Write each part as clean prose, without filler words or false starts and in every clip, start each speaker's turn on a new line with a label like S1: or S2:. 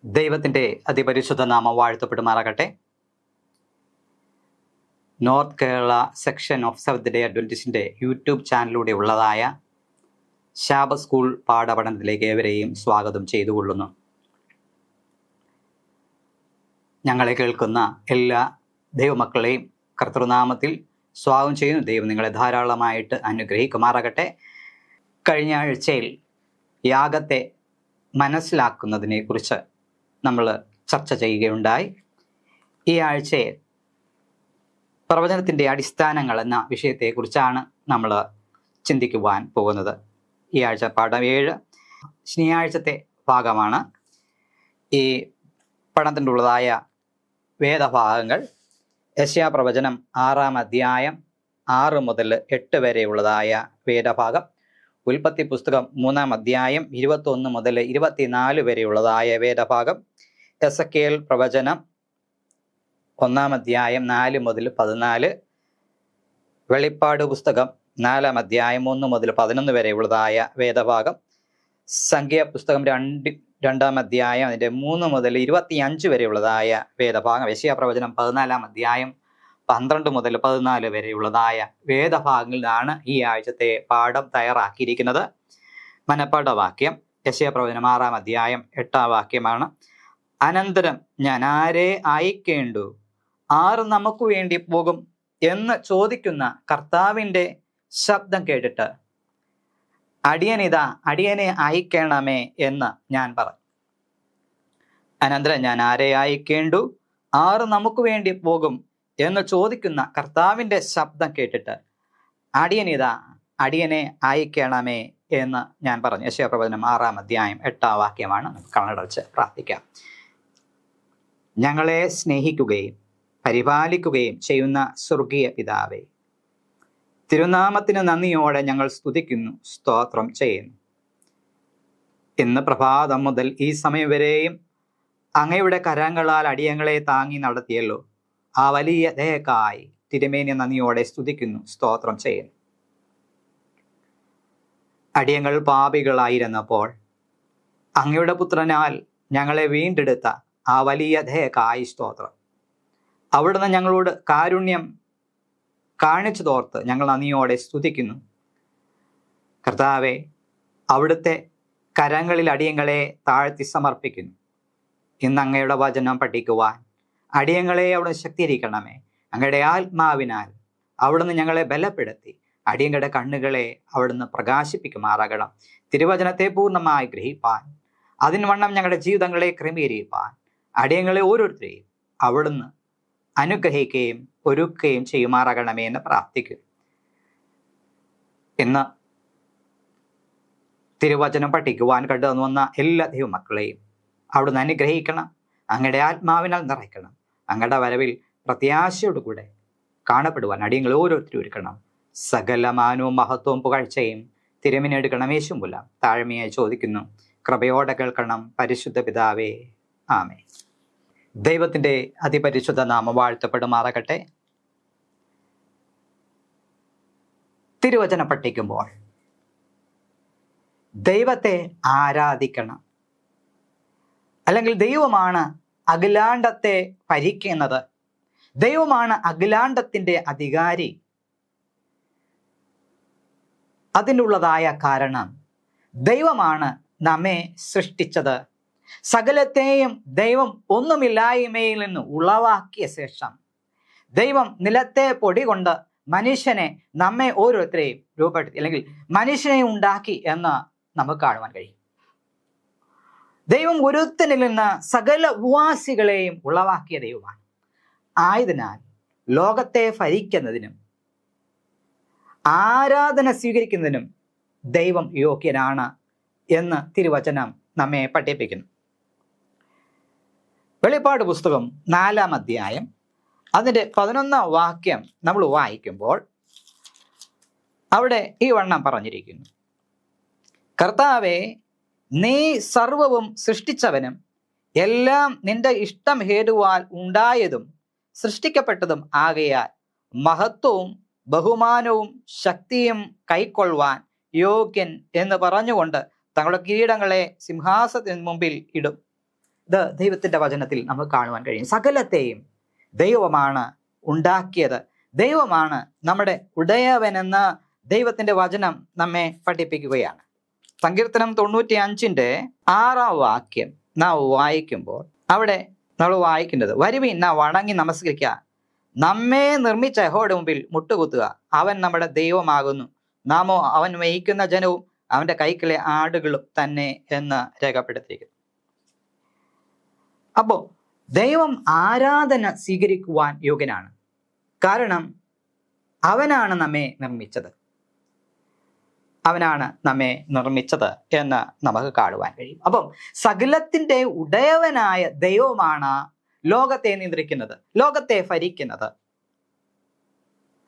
S1: ദൈവത്തിൻ്റെ അതിപരിശുദ്ധ നാമം വാഴ്ത്തപ്പെടുമാറാകട്ടെ. North Kerala section of seventh day അഡ്വന്റിസ്റ്റിൻ്റെ യൂട്യൂബ് ചാനലിലൂടെ ഉള്ളതായ ശാബത്ത് സ്കൂൾ പാഠപഠനത്തിലേക്ക് ഏവരെയും സ്വാഗതം ചെയ്തുകൊള്ളുന്നു. ഞങ്ങളെ കേൾക്കുന്ന എല്ലാ ദൈവമക്കളെയും കർത്തൃനാമത്തിൽ സ്വാഗതം ചെയ്യുന്നു. ദൈവം നിങ്ങളെ ധാരാളമായിട്ട് അനുഗ്രഹിക്കുമാറാകട്ടെ. കഴിഞ്ഞ ആഴ്ചയിൽ യാഗത്തെ മനസ്സിലാക്കുന്നതിനെ കുറിച്ച് നമ്മൾ ചർച്ച ചെയ്യുകയുണ്ടായി. ഈ ആഴ്ചയിൽ പ്രവചനത്തിൻ്റെ അടിസ്ഥാനങ്ങൾ എന്ന വിഷയത്തെക്കുറിച്ചാണ് നമ്മൾ ചിന്തിക്കുവാൻ പോകുന്നത്. ഈ ആഴ്ച പാഠം 7 ശനിയാഴ്ചത്തെ ഭാഗമാണ്. ഈ പഠനത്തിനുള്ളതായ വേദഭാഗങ്ങൾ യെശയ്യാ പ്രവചനം 6-ാം അധ്യായം 6 മുതൽ 8 വരെയുള്ളതായ വേദഭാഗം, ഉൽപ്പത്തി പുസ്തകം 3-ാം അധ്യായം 21 മുതൽ 24 വരെയുള്ളതായ വേദഭാഗം, എസെക്കിയേൽ പ്രവചനം 1-ാം അധ്യായം 4 മുതൽ 14, വെളിപ്പാട് പുസ്തകം 4-ാം അധ്യായം 1 മുതൽ 11 വരെയുള്ളതായ വേദഭാഗം, സംഖ്യ പുസ്തകം 2-ാം അധ്യായം അതിൻ്റെ 3 മുതൽ 25 വരെയുള്ളതായ വേദഭാഗം, യെശയ്യാ പ്രവചനം 14-ാം അധ്യായം 12 മുതൽ 14 വരെയുള്ളതായ വേദഭാഗങ്ങളിലാണ് ഈ ആഴ്ചത്തെ പാഠം തയ്യാറാക്കിയിരിക്കുന്നത്. മനപ്പാഠവാക്യം യെശയ്യാ പ്രവചനം 6-ാം അധ്യായം 8-ാം വാക്യമാണ്. അനന്തരം ഞാൻ ആരെ അയക്കേണ്ടു, ആർ നമുക്ക് വേണ്ടി പോകും എന്ന് ചോദിക്കുന്ന കർത്താവിൻ്റെ ശബ്ദം കേട്ടിട്ട് അടിയനിതാ, അടിയനെ അയക്കണമേ എന്ന് ഞാൻ പറഞ്ഞു. അനന്തരം ഞാൻ ആരെ അയക്കേണ്ടു, ആർ നമുക്ക് വേണ്ടി പോകും എന്ന് ചോദിക്കുന്ന കർത്താവിൻ്റെ ശബ്ദം കേട്ടിട്ട് അടിയനിതാ, അടിയനെ അയക്കണമേ എന്ന് ഞാൻ പറഞ്ഞു. യെശയ്യാ പ്രവചനം 6-ാം അധ്യായം 8-ാം വാക്യമാണ്. കണ്ണടച്ച് പ്രാർത്ഥിക്കാം. ഞങ്ങളെ സ്നേഹിക്കുകയും പരിപാലിക്കുകയും ചെയ്യുന്ന സ്വർഗീയ പിതാവേ, തിരുനാമത്തിന് നന്ദിയോടെ ഞങ്ങൾ സ്തുതിക്കുന്നു, സ്തോത്രം ചെയ്യുന്നു. ഇന്ന് പ്രഭാതം മുതൽ ഈ സമയം വരെയും അങ്ങയുടെ കരങ്ങളാൽ അടിയങ്ങളെ താങ്ങി നടത്തിയല്ലോ. ആ വലിയ ദയക്കായി തിരുമേനി നന്ദിയോടെ സ്തുതിക്കുന്നു, സ്തോത്രം ചെയ്യുന്നു. അടിയങ്ങൾ പാപികളായിരുന്നപ്പോൾ അങ്ങയുടെ പുത്രനാൽ ഞങ്ങളെ വീണ്ടെടുത്ത ആ വലിയ ദയക്കായി സ്തോത്രം. അവിടുന്ന് ഞങ്ങളോട് കാരുണ്യം കാണിച്ചു തോർത്ത് ഞങ്ങൾ നന്ദിയോടെ സ്തുതിക്കുന്നു. കർത്താവെ, അവിടുത്തെ കരങ്ങളിൽ അടിയങ്ങളെ താഴ്ത്തി സമർപ്പിക്കുന്നു. ഇന്ന് അങ്ങയുടെ വചനം പഠിക്കുവാൻ അടിയങ്ങളെ അവിടുന്ന് ശക്തീകരിക്കണമേ. അങ്ങയുടെ ആത്മാവിനാൽ അവിടുന്ന് ഞങ്ങളെ ബലപ്പെടുത്തി അടിയങ്ങളുടെ കണ്ണുകളെ അവിടുന്ന് പ്രകാശിപ്പിക്കുമാറാകണം. തിരുവചനത്തെ പൂർണ്ണമായി ഗ്രഹിപ്പാൻ, അതിൻവണ്ണം ഞങ്ങളുടെ ജീവിതങ്ങളെ ക്രമീകരിപ്പാൻ അടിയങ്ങളെ ഓരോരുത്തരെയും അവിടുന്ന് അനുഗ്രഹിക്കുകയും ഒരുക്കുകയും ചെയ്യുമാറാകണമേ എന്ന് പ്രാർത്ഥിക്കും. ഇന്ന് തിരുവചനം പഠിക്കുവാൻ കണ്ടുവന്നു വന്ന എല്ലാ ദൈവമക്കളെയും അവിടുന്ന് അനുഗ്രഹിക്കണം. അങ്ങയുടെ ആത്മാവിനാൽ നിറയ്ക്കണം. അങ്ങയുടെ വരവിൽ പ്രത്യാശയോടുകൂടെ കാണപ്പെടുവാൻ അടിയങ്ങൾ ഓരോരുത്തരും ഒരുക്കണം. സകല മാനവും മഹത്വവും പുകഴ്ചയും തിരുമിനെടുക്കണം. യേശുമൂലം താഴ്മയായി ചോദിക്കുന്നു, കൃപയോടെ കേൾക്കണം പരിശുദ്ധ പിതാവേ, ആമേൻ. ദൈവത്തിൻ്റെ അതിപരിശുദ്ധ നാമം വാഴ്ത്തപ്പെടുമാറാകട്ടെ. തിരുവചനം പഠിക്കുമ്പോൾ ദൈവത്തെ ആരാധിക്കണം. അല്ലെങ്കിൽ ദൈവമാണ് അഖിലാണ്ടത്തെ ഭരിക്കുന്നത്. ദൈവമാണ് അഖിലാണ്ടത്തിൻ്റെ അധികാരി. അതിനുള്ളതായ കാരണം ദൈവമാണ് നമ്മെ സൃഷ്ടിച്ചത്. സകലത്തെയും ദൈവം ഒന്നുമില്ലായ്മയിൽ നിന്ന് ഉളവാക്കിയ ശേഷം ദൈവം നിലത്തെ പൊടി കൊണ്ട് മനുഷ്യനെ, നമ്മെ ഓരോരുത്തരെയും രൂപപ്പെടുത്തി, അല്ലെങ്കിൽ മനുഷ്യനെ ഉണ്ടാക്കി എന്ന് നമുക്ക് കാണുവാൻ കഴിയും. ദൈവം ഒരുത്തനിൽ നിന്ന് സകല ഭൂവാസികളെയും ഉളവാക്കിയ ദൈവമാണ്. ആയതിനാൽ ലോകത്തെ ഭരിക്കുന്നതിനും ആരാധന സ്വീകരിക്കുന്നതിനും ദൈവം യോഗ്യനാണ് എന്ന് തിരുവചനം നമ്മെ പഠിപ്പിക്കുന്നു. വെളിപ്പാട് പുസ്തകം 4-ാം അധ്യായം അതിൻ്റെ 11-ാം വാക്യം നമ്മൾ വായിക്കുമ്പോൾ അവിടെ ഈ വണ്ണം പറഞ്ഞിരിക്കുന്നു: കർത്താവേ, നീ സർവവും സൃഷ്ടിച്ചവനും എല്ലാം നിന്റെ ഇഷ്ടം ഹേതുവാൽ ഉണ്ടായതും സൃഷ്ടിക്കപ്പെട്ടതും ആകയാൽ മഹത്വവും ബഹുമാനവും ശക്തിയും കൈക്കൊള്ളുവാൻ യോഗ്യൻ എന്ന് പറഞ്ഞുകൊണ്ട് തങ്ങളുടെ കിരീടങ്ങളെ സിംഹാസനത്തിന് മുമ്പിൽ ഇടും. ഇത് ദൈവത്തിൻ്റെ വചനത്തിൽ നമുക്ക് കാണുവാൻ കഴിയും. സകലത്തെയും ദൈവമാണ് ഉണ്ടാക്കിയത്, ദൈവമാണ് നമ്മുടെ ഉടയവനെന്ന് ദൈവത്തിൻ്റെ വചനം നമ്മെ പഠിപ്പിക്കുകയാണ്. സങ്കീർത്തനം 95:6 വാക്യം നാം വായിക്കുമ്പോൾ അവിടെ നമ്മൾ വായിക്കുന്നത്, വരുവിൻ നാം വണങ്ങി നമസ്കരിക്കുക, നമ്മെ നിർമ്മിച്ച യഹോവയുടെ മുമ്പിൽ മുട്ടുകുത്തുക, അവൻ നമ്മുടെ ദൈവമാകുന്നു, നാമോ അവൻ മേയിക്കുന്ന ജനവും അവൻ്റെ കൈക്കിലെ ആടുകളും തന്നെ എന്ന് രേഖപ്പെടുത്തിയിരിക്കുന്നു. അപ്പോൾ ദൈവം ആരാധന സ്വീകരിക്കുവാൻ യോഗ്യനാണ്. കാരണം അവനാണ് നമ്മെ നിർമ്മിച്ചത്, അവനാണ് നമ്മെ നിർമ്മിച്ചത് എന്ന് നമുക്ക് കാണുവാൻ കഴിയും. അപ്പം സകലത്തിൻ്റെ ഉടയവനായ ദൈവമാണ് ലോകത്തെ നിയന്ത്രിക്കുന്നത്, ലോകത്തെ ഭരിക്കുന്നത്.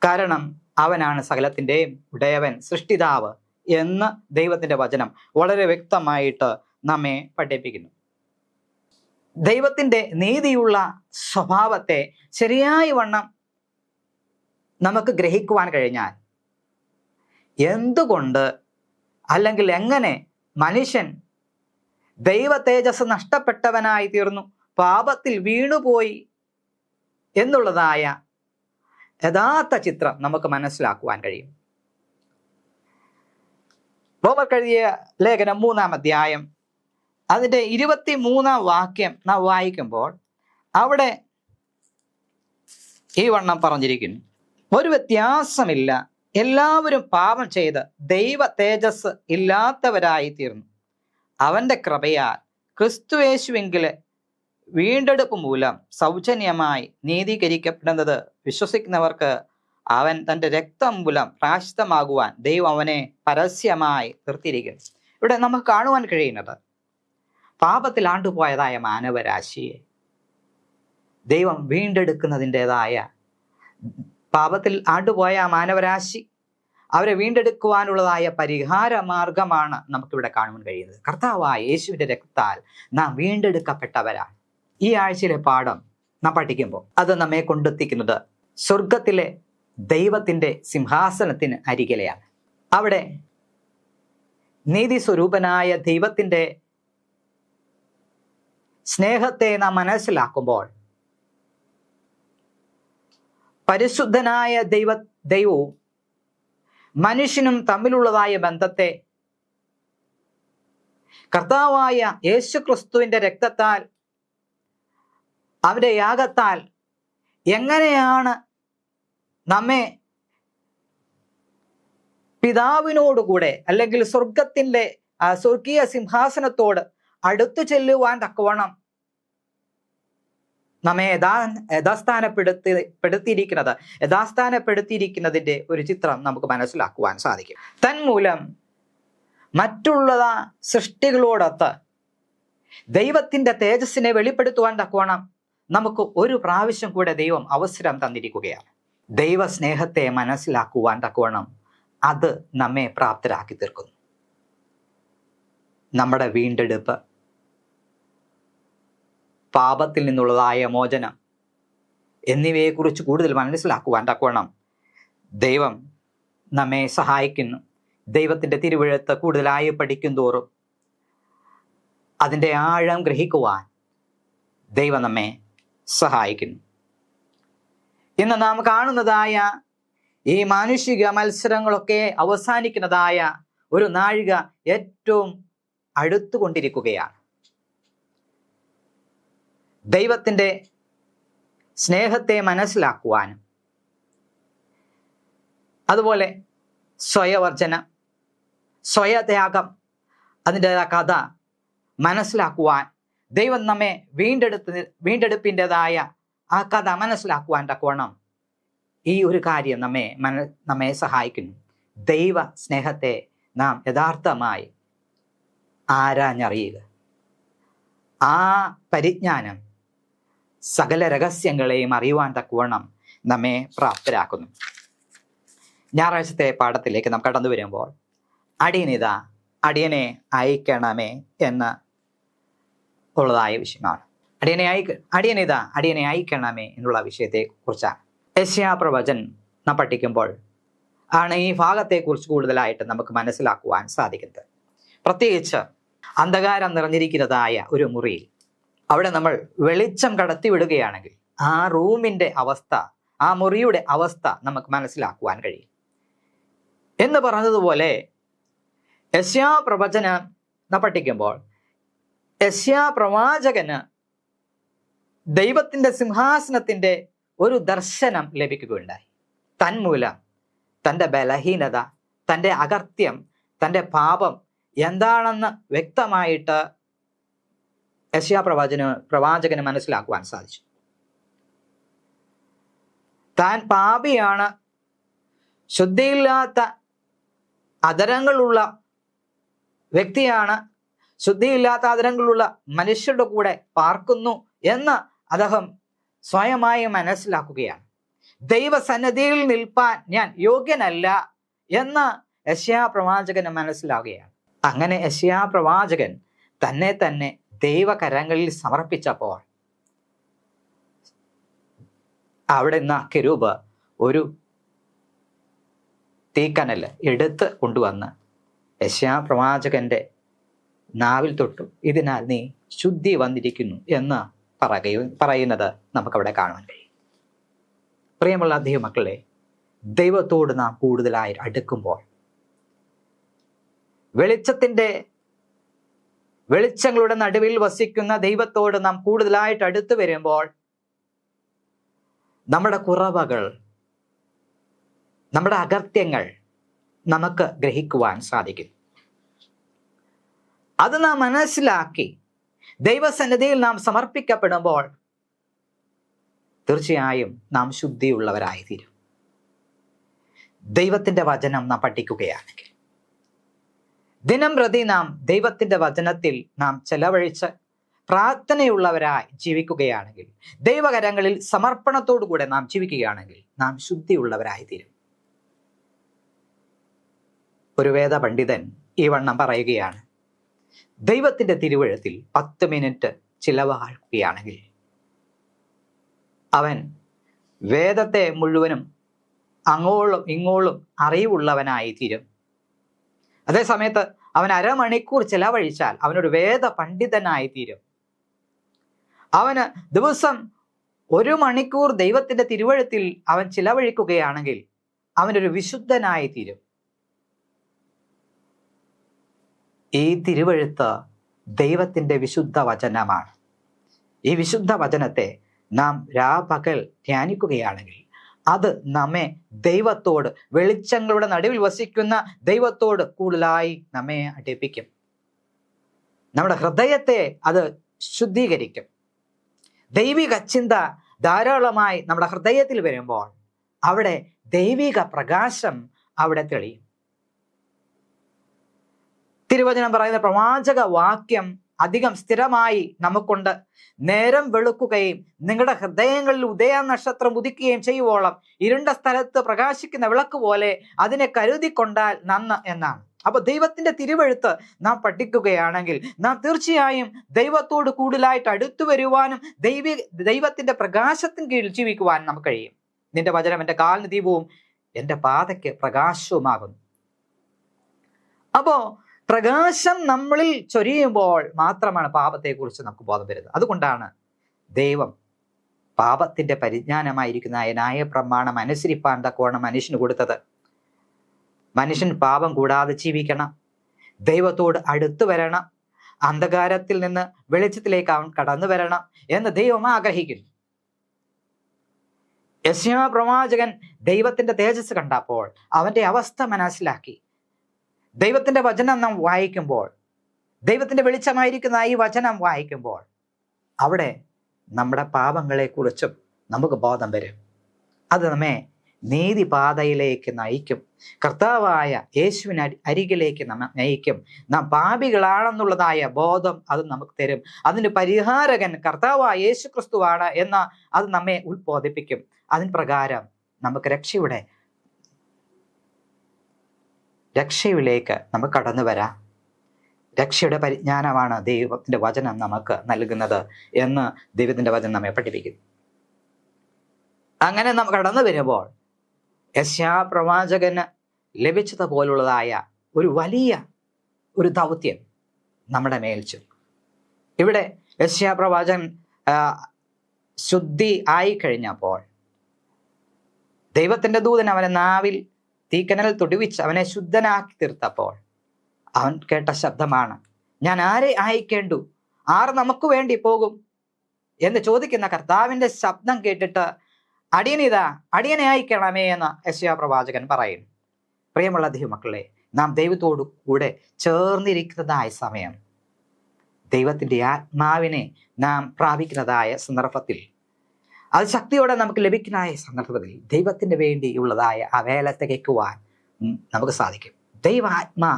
S1: കാരണം അവനാണ് സകലത്തിൻ്റെയും ഉടയവൻ, സൃഷ്ടിതാവ് എന്ന് ദൈവത്തിൻ്റെ വചനം വളരെ വ്യക്തമായിട്ട് നമ്മെ പഠിപ്പിക്കുന്നു. ദൈവത്തിൻ്റെ നീതിയുള്ള സ്വഭാവത്തെ ശരിയായ വണ്ണം നമുക്ക് ഗ്രഹിക്കുവാൻ കഴിഞ്ഞാൽ എന്തുകൊണ്ട് അല്ലെങ്കിൽ എങ്ങനെ മനുഷ്യൻ ദൈവ തേജസ് നഷ്ടപ്പെട്ടവനായി തീർന്നു, പാപത്തിൽ വീണുപോയി എന്നുള്ളതായ യഥാർത്ഥ ചിത്രം നമുക്ക് മനസ്സിലാക്കുവാൻ കഴിയും. റോമർക്ക് എഴുതിയ ലേഖനം 3-ാം അധ്യായം അതിൻ്റെ 23-ാം വാക്യം നാം വായിക്കുമ്പോൾ അവിടെ ഈ വണ്ണം പറഞ്ഞിരിക്കുന്നു, ഒരു വ്യത്യാസമില്ല, എല്ലാവരും പാപം ചെയ്ത് ദൈവ തേജസ് ഇല്ലാത്തവരായി തീർന്നു. അവൻ്റെ കൃപയാൽ ക്രിസ്തുയേശുവിങ്കിലെ വീണ്ടെടുപ്പ് മൂലം സൗജന്യമായി നീതീകരിക്കപ്പെടുന്നത് വിശ്വസിക്കുന്നവർക്ക് അവൻ തൻ്റെ രക്തം മൂലം പ്രായശ്ചിത്തമാകുവാൻ ദൈവം അവനെ പരസ്യമായി നിർത്തിയിരിക്കുന്നു. ഇവിടെ നമുക്ക് കാണുവാൻ കഴിയുന്നത്, പാപത്തിൽ ആണ്ടുപോയതായ മാനവരാശിയെ ദൈവം വീണ്ടെടുക്കുന്നതിൻ്റെതായ, പാപത്തിൽ ആണ്ടുപോയ മാനവരാശി അവരെ വീണ്ടെടുക്കുവാനുള്ളതായ പരിഹാര മാർഗമാണ് നമുക്കിവിടെ കാണുവാൻ കഴിയുന്നത്. കർത്താവായ യേശുവിൻ്റെ രക്തത്താൽ നാം വീണ്ടെടുക്കപ്പെട്ടവരാണ്. ഈ ആഴ്ചയിലെ പാഠം നാം പഠിക്കുമ്പോൾ അത് നമ്മെ കൊണ്ടെത്തിക്കുന്നത് സ്വർഗത്തിലെ ദൈവത്തിൻ്റെ സിംഹാസനത്തിന് അരികിലെയാണ്. അവിടെ നീതി സ്വരൂപനായ ദൈവത്തിൻ്റെ സ്നേഹത്തെ നാം മനസ്സിലാക്കുമ്പോൾ പരിശുദ്ധനായ ദൈവവും മനുഷ്യനും തമ്മിലുള്ളതായ ബന്ധത്തെ കർത്താവായ യേശു ക്രിസ്തുവിൻ്റെ രക്തത്താൽ, അവൻ്റെ യാഗത്താൽ എങ്ങനെയാണ് നമ്മെ പിതാവിനോടുകൂടെ അല്ലെങ്കിൽ സ്വർഗത്തിൻ്റെ സ്വർഗീയ സിംഹാസനത്തോട് അടുത്തു ചെല്ലുവാൻ തക്കവണ്ണം നമ്മെ യഥാസ്ഥാനപ്പെടുത്തിയിരിക്കുന്നതിൻ്റെ ഒരു ചിത്രം നമുക്ക് മനസ്സിലാക്കുവാൻ സാധിക്കും. തന്മൂലം മറ്റുള്ള സൃഷ്ടികളോടൊത്ത് ദൈവത്തിൻ്റെ തേജസ്സിനെ വെളിപ്പെടുത്തുവാൻ തക്കവണ്ണം നമുക്ക് ഒരു പ്രാവശ്യം കൂടെ ദൈവം അവസരം തന്നിരിക്കുകയാണ്. ദൈവ സ്നേഹത്തെ മനസ്സിലാക്കുവാൻ തക്കവണ്ണം അത് നമ്മെ പ്രാപ്തരാക്കി തീർക്കുന്നു. നമ്മുടെ വീണ്ടെടുപ്പ്, പാപത്തിൽ നിന്നുള്ളതായ മോചനം എന്നിവയെക്കുറിച്ച് കൂടുതൽ മനസ്സിലാക്കുവാൻ തക്കവണ്ണം ദൈവം നമ്മെ സഹായിക്കുന്നു. ദൈവത്തിൻ്റെ തിരുവെഴുത്ത് കൂടുതലായി പഠിക്കും തോറും അതിൻ്റെ ആഴം ഗ്രഹിക്കുവാൻ ദൈവം നമ്മെ സഹായിക്കുന്നു. ഇന്ന് നാം കാണുന്നതായ ഈ മാനുഷിക മത്സരങ്ങളൊക്കെ അവസാനിക്കുന്നതായ ഒരു നാഴിക ഏറ്റവും അടുത്തുകൊണ്ടിരിക്കുകയാണ്. ദൈവത്തിൻ്റെ സ്നേഹത്തെ മനസ്സിലാക്കുവാനും അതുപോലെ സ്വയവർജനം, സ്വയത്യാഗം, അതിൻ്റെ കഥ മനസ്സിലാക്കുവാൻ ദൈവം നമ്മെ വീണ്ടെടുപ്പിൻ്റെതായ ആ കഥ മനസ്സിലാക്കുവാൻ തക്കവണ്ണം ഈ ഒരു കാര്യം നമ്മെ സഹായിക്കുന്നു. ദൈവ സ്നേഹത്തെ നാം യഥാർത്ഥമായി ആരാഞ്ഞറിയുക. ആ പരിജ്ഞാനം സകല രഹസ്യങ്ങളെയും അറിയുവാൻ തക്കവണ്ണം നമ്മെ പ്രാപ്തരാക്കുന്നു. ഞായറാഴ്ചത്തെ പാഠത്തിലേക്ക് നാം കടന്നു വരുമ്പോൾ അടിയനിതാ അടിയനെ അയക്കണമേ എന്ന് ഉള്ളതായ വിഷയമാണ്. അടിയനിതാ അടിയനെ അയക്കണമേ എന്നുള്ള വിഷയത്തെ കുറിച്ചാണ്. യെശയ്യാ പ്രവചനം നാം പഠിക്കുമ്പോൾ ആണ് ഈ ഭാഗത്തെക്കുറിച്ച് കൂടുതലായിട്ട് നമുക്ക് മനസ്സിലാക്കുവാൻ സാധിക്കുന്നത്. പ്രത്യേകിച്ച് അന്ധകാരം നിറഞ്ഞിരിക്കുന്നതായ ഒരു മുറിയിൽ അവിടെ നമ്മൾ വെളിച്ചം കടത്തിവിടുകയാണെങ്കിൽ ആ റൂമിൻ്റെ അവസ്ഥ, ആ മുറിയുടെ അവസ്ഥ നമുക്ക് മനസ്സിലാക്കുവാൻ കഴിയും. എന്ന് പറഞ്ഞതുപോലെ യെശയ്യാ പ്രവചനം പഠിക്കുമ്പോൾ യെശയ്യാ പ്രവാചകന് ദൈവത്തിൻ്റെ സിംഹാസനത്തിൻ്റെ ഒരു ദർശനം ലഭിക്കുകയുണ്ടായി. തന്മൂലം തൻ്റെ ബലഹീനത, തൻ്റെ അകർത്യം, തൻ്റെ പാപം എന്താണെന്ന് വ്യക്തമായിട്ട് യെശയ്യാ പ്രവാചകന് മനസ്സിലാക്കുവാൻ സാധിച്ചു. താൻ പാപിയാണ്, ശുദ്ധിയില്ലാത്ത അധരങ്ങളുള്ള വ്യക്തിയാണ്, ശുദ്ധിയില്ലാത്ത അധരങ്ങളുള്ള മനുഷ്യരുടെ കൂടെ പാർക്കുന്നു എന്ന് അദ്ദേഹം സ്വയമായി മനസ്സിലാക്കുകയാണ്. ദൈവസന്നിധിയിൽ നിൽപ്പാൻ ഞാൻ യോഗ്യനല്ല എന്ന് യെശയ്യാ പ്രവാചകന് മനസ്സിലാവുകയാണ്. അങ്ങനെ യെശയ്യാ പ്രവാചകൻ തന്നെ തന്നെ ദൈവകരങ്ങളിൽ സമർപ്പിച്ചപ്പോൾ അവിടെ നിന്ന് കെരൂബ് ഒരു തീക്കനൽ എടുത്ത് കൊണ്ടുവന്ന് യെശയ്യാ പ്രവാചകന്റെ നാവിൽ തൊട്ടു, ഇതിനാൽ നീ ശുദ്ധി വന്നിരിക്കുന്നു എന്ന് പറയുന്നത് നമുക്കവിടെ കാണാൻ കഴിയും. പ്രിയമുള്ള ദൈവമക്കളെ, ദൈവത്തോട് നാം കൂടുതലായി അടുക്കുമ്പോൾ, വെളിച്ചങ്ങളുടെ നടുവിൽ വസിക്കുന്ന ദൈവത്തോട് നാം കൂടുതലായിട്ട് അടുത്തു വരുമ്പോൾ നമ്മുടെ കുറവുകൾ, നമ്മുടെ അകൃത്യങ്ങൾ നമുക്ക് ഗ്രഹിക്കുവാൻ സാധിക്കും. അത് നാം മനസ്സിലാക്കി ദൈവസന്നിധിയിൽ നാം സമർപ്പിക്കപ്പെടുമ്പോൾ തീർച്ചയായും നാം ശുദ്ധിയുള്ളവരായിത്തീരും. ദൈവത്തിൻ്റെ വചനം നാം പഠിക്കുകയാണെങ്കിൽ, ദിനം പ്രതി നാം ദൈവത്തിൻ്റെ വചനത്തിൽ നാം ചെലവഴിച്ച് പ്രാർത്ഥനയുള്ളവരായി ജീവിക്കുകയാണെങ്കിൽ, ദൈവകരങ്ങളിൽ സമർപ്പണത്തോടു കൂടെ നാം ജീവിക്കുകയാണെങ്കിൽ നാം ശുദ്ധിയുള്ളവരായിത്തീരും. ഒരു വേദ പണ്ഡിതൻ ഈ വണ്ണം പറയുകയാണ്, ദൈവത്തിൻ്റെ തിരുവഴുത്തിൽ 10 മിനിറ്റ് ചിലവാക്കുകയാണെങ്കിൽ അവൻ വേദത്തെ മുഴുവനും അങ്ങോളം ഇങ്ങോളം അറിവുള്ളവനായി തീരും. അതേസമയത്ത് അവൻ അരമണിക്കൂർ ചിലവഴിച്ചാൽ അവനൊരു വേദ പണ്ഡിതനായി തീരും. അവന് ദിവസം 1 മണിക്കൂർ ദൈവത്തിൻ്റെ തിരുവഴുത്തിൽ അവൻ ചിലവഴിക്കുകയാണെങ്കിൽ അവനൊരു വിശുദ്ധനായി തീരും. ഈ തിരുവഴുത്ത് ദൈവത്തിൻ്റെ വിശുദ്ധ വചനമാണ്. ഈ വിശുദ്ധ വചനത്തെ നാം രാപകൽ ധ്യാനിക്കുകയാണെങ്കിൽ അത് നമ്മെ ദൈവത്തോട്, വെളിച്ചങ്ങളുടെ നടുവിൽ വസിക്കുന്ന ദൈവത്തോട് കൂടുതലായി നമ്മെ അടുപ്പിക്കും. നമ്മുടെ ഹൃദയത്തെ അത് ശുദ്ധീകരിക്കും. ദൈവിക ചിന്ത ധാരാളമായി നമ്മുടെ ഹൃദയത്തിൽ വരുമ്പോൾ അവിടെ ദൈവിക പ്രകാശം അവിടെ തെളിയും. തിരുവചനം പറയുന്ന പ്രവാചക വാക്യം അധികം സ്ഥിരമായി നമുക്കുണ്ട്. നേരം വെളുക്കുകയും നിങ്ങളുടെ ഹൃദയങ്ങളിൽ ഉദയ നക്ഷത്രം ഉദിക്കുകയും ചെയ്യുവോളം ഇരുണ്ട സ്ഥലത്ത് പ്രകാശിക്കുന്ന വിളക്ക് പോലെ അതിനെ കരുതിക്കൊണ്ടാൽ നന്ന് എന്നാണ്. അപ്പൊ ദൈവത്തിന്റെ തിരുവെഴുത്ത് നാം പഠിക്കുകയാണെങ്കിൽ നാം തീർച്ചയായും ദൈവത്തോട് കൂടുതലായിട്ട് അടുത്തു വരുവാനും ദൈവത്തിന്റെ പ്രകാശത്തിന് കീഴിൽ ജീവിക്കുവാനും നമുക്ക് കഴിയും. നിന്റെ വചനം എൻ്റെ കാലിന് ദീപവും എൻ്റെ പാതയ്ക്ക് പ്രകാശവുമാകുന്നു. അപ്പോ പ്രകാശം നമ്മളിൽ ചൊരിയുമ്പോൾ മാത്രമാണ് പാപത്തെക്കുറിച്ച് നമുക്ക് ബോധം വരുന്നത്. അതുകൊണ്ടാണ് ദൈവം പാപത്തിന്റെ പരിജ്ഞാനമായിരിക്കുന്ന ന്യായപ്രമാണം അനുസരിപ്പാൻ തക്കവണ്ണം മനുഷ്യന് കൊടുത്തത്. മനുഷ്യൻ പാപം കൂടാതെ ജീവിക്കണം, ദൈവത്തോട് അടുത്തു വരണം, അന്ധകാരത്തിൽ നിന്ന് വെളിച്ചത്തിലേക്ക് അവൻ കടന്നു വരണം എന്ന് ദൈവം ആഗ്രഹിക്കുന്നു. യെശയ്യാ പ്രവാചകൻ ദൈവത്തിന്റെ തേജസ് കണ്ടപ്പോൾ അവന്റെ അവസ്ഥ മനസ്സിലാക്കി. ദൈവത്തിന്റെ വചനം നാം വായിക്കുമ്പോൾ, ദൈവത്തിന്റെ വെളിച്ചമായിരിക്കുന്ന ഈ വചനം വായിക്കുമ്പോൾ അവിടെ നമ്മുടെ പാപങ്ങളെക്കുറിച്ചും നമുക്ക് ബോധം വരും. അത് നമ്മെ നീതിപാതയിലേക്ക് നയിക്കും. കർത്താവായ യേശുവിന് അരികിലേക്ക് നമ്മെ നയിക്കും. നാം പാപികളാണെന്നുള്ളതായ ബോധം അത് നമുക്ക് തരും. അതിന് പരിഹാരകൻ കർത്താവായ യേശു ക്രിസ്തുവാണ് എന്ന് അത് നമ്മെ ഉത്ബോധിപ്പിക്കും. അതിന് പ്രകാരം നമുക്ക് രക്ഷയിലേക്ക് നമുക്ക് കടന്നു വരാം. രക്ഷയുടെ പരിജ്ഞാനമാണ് ദൈവത്തിന്റെ വചനം നമുക്ക് നൽകുന്നത് എന്ന് ദൈവത്തിന്റെ വചനം നമ്മെ പഠിപ്പിക്കുന്നു. അങ്ങനെ നാം കടന്നു വരുമ്പോൾ യെശയ്യാ പ്രവാചകന് ലഭിച്ചതുപോലുള്ളതായ ഒരു വലിയ ഒരു ദൗത്യം നമ്മുടെ മേൽ ചെന്നു. ഇവിടെ യെശയ്യാ പ്രവാചകൻ ശുദ്ധി ആയി കഴിഞ്ഞപ്പോൾ ദൈവത്തിന്റെ ദൂതൻ അവനെ നാവിൽ തീക്കനൽ തൊടുവിച്ച് അവനെ ശുദ്ധനാക്കി തീർത്തപ്പോൾ അവൻ കേട്ട ശബ്ദമാണ്, ഞാൻ ആരെ അയക്കേണ്ടു, ആർ നമുക്ക് വേണ്ടി പോകും എന്ന് ചോദിക്കുന്ന കർത്താവിന്റെ ശബ്ദം കേട്ടിട്ട് അടിയനെ അയക്കണമേ എന്ന് യെശയ്യാ പ്രവാചകൻ പറയുന്നു. പ്രിയമുള്ള ദൈവമക്കളെ, നാം ദൈവത്തോടു കൂടെ ചേർന്നിരിക്കുന്നതായ സമയം, ദൈവത്തിന്റെ ആത്മാവിനെ നാം പ്രാപിക്കുന്നതായ സന്ദർഭത്തിൽ, അത് ശക്തിയോടെ നമുക്ക് ലഭിക്കുന്നതായ സന്ദർഭത്തിൽ ദൈവത്തിന് വേണ്ടിയുള്ളതായ ആ വേല തികയ്ക്കുവാൻ നമുക്ക് സാധിക്കും. ദൈവാത്മാ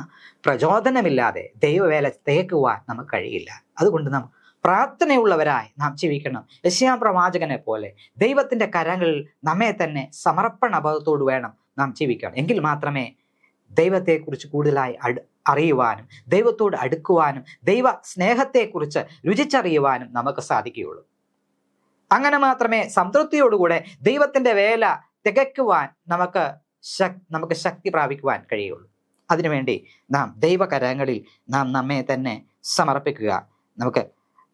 S1: പ്രചോദനമില്ലാതെ ദൈവവേല തികയ്ക്കുവാൻ നമുക്ക് കഴിയില്ല. അതുകൊണ്ട് നാം പ്രാർത്ഥനയുള്ളവരായി നാം ജീവിക്കണം. യെശയ്യാ പ്രവാചകനെ പോലെ ദൈവത്തിന്റെ കരങ്ങളിൽ നമ്മെ തന്നെ സമർപ്പണബോധത്തോട് വേണം നാം ജീവിക്കണം. എങ്കിൽ മാത്രമേ ദൈവത്തെക്കുറിച്ച് കൂടുതലായി അറിയുവാനും ദൈവത്തോട് അടുക്കുവാനും ദൈവ സ്നേഹത്തെക്കുറിച്ച് രുചിച്ചറിയുവാനും നമുക്ക് സാധിക്കുകയുള്ളൂ. അങ്ങനെ മാത്രമേ സംതൃപ്തിയോടുകൂടെ ദൈവത്തിന്റെ വേല തികയ്ക്കുവാൻ നമുക്ക് ശക്തി പ്രാപിക്കുവാൻ കഴിയുള്ളൂ. അതിനുവേണ്ടി നാം ദൈവകരങ്ങളിൽ നാം നമ്മെ തന്നെ സമർപ്പിക്കുക. നമുക്ക്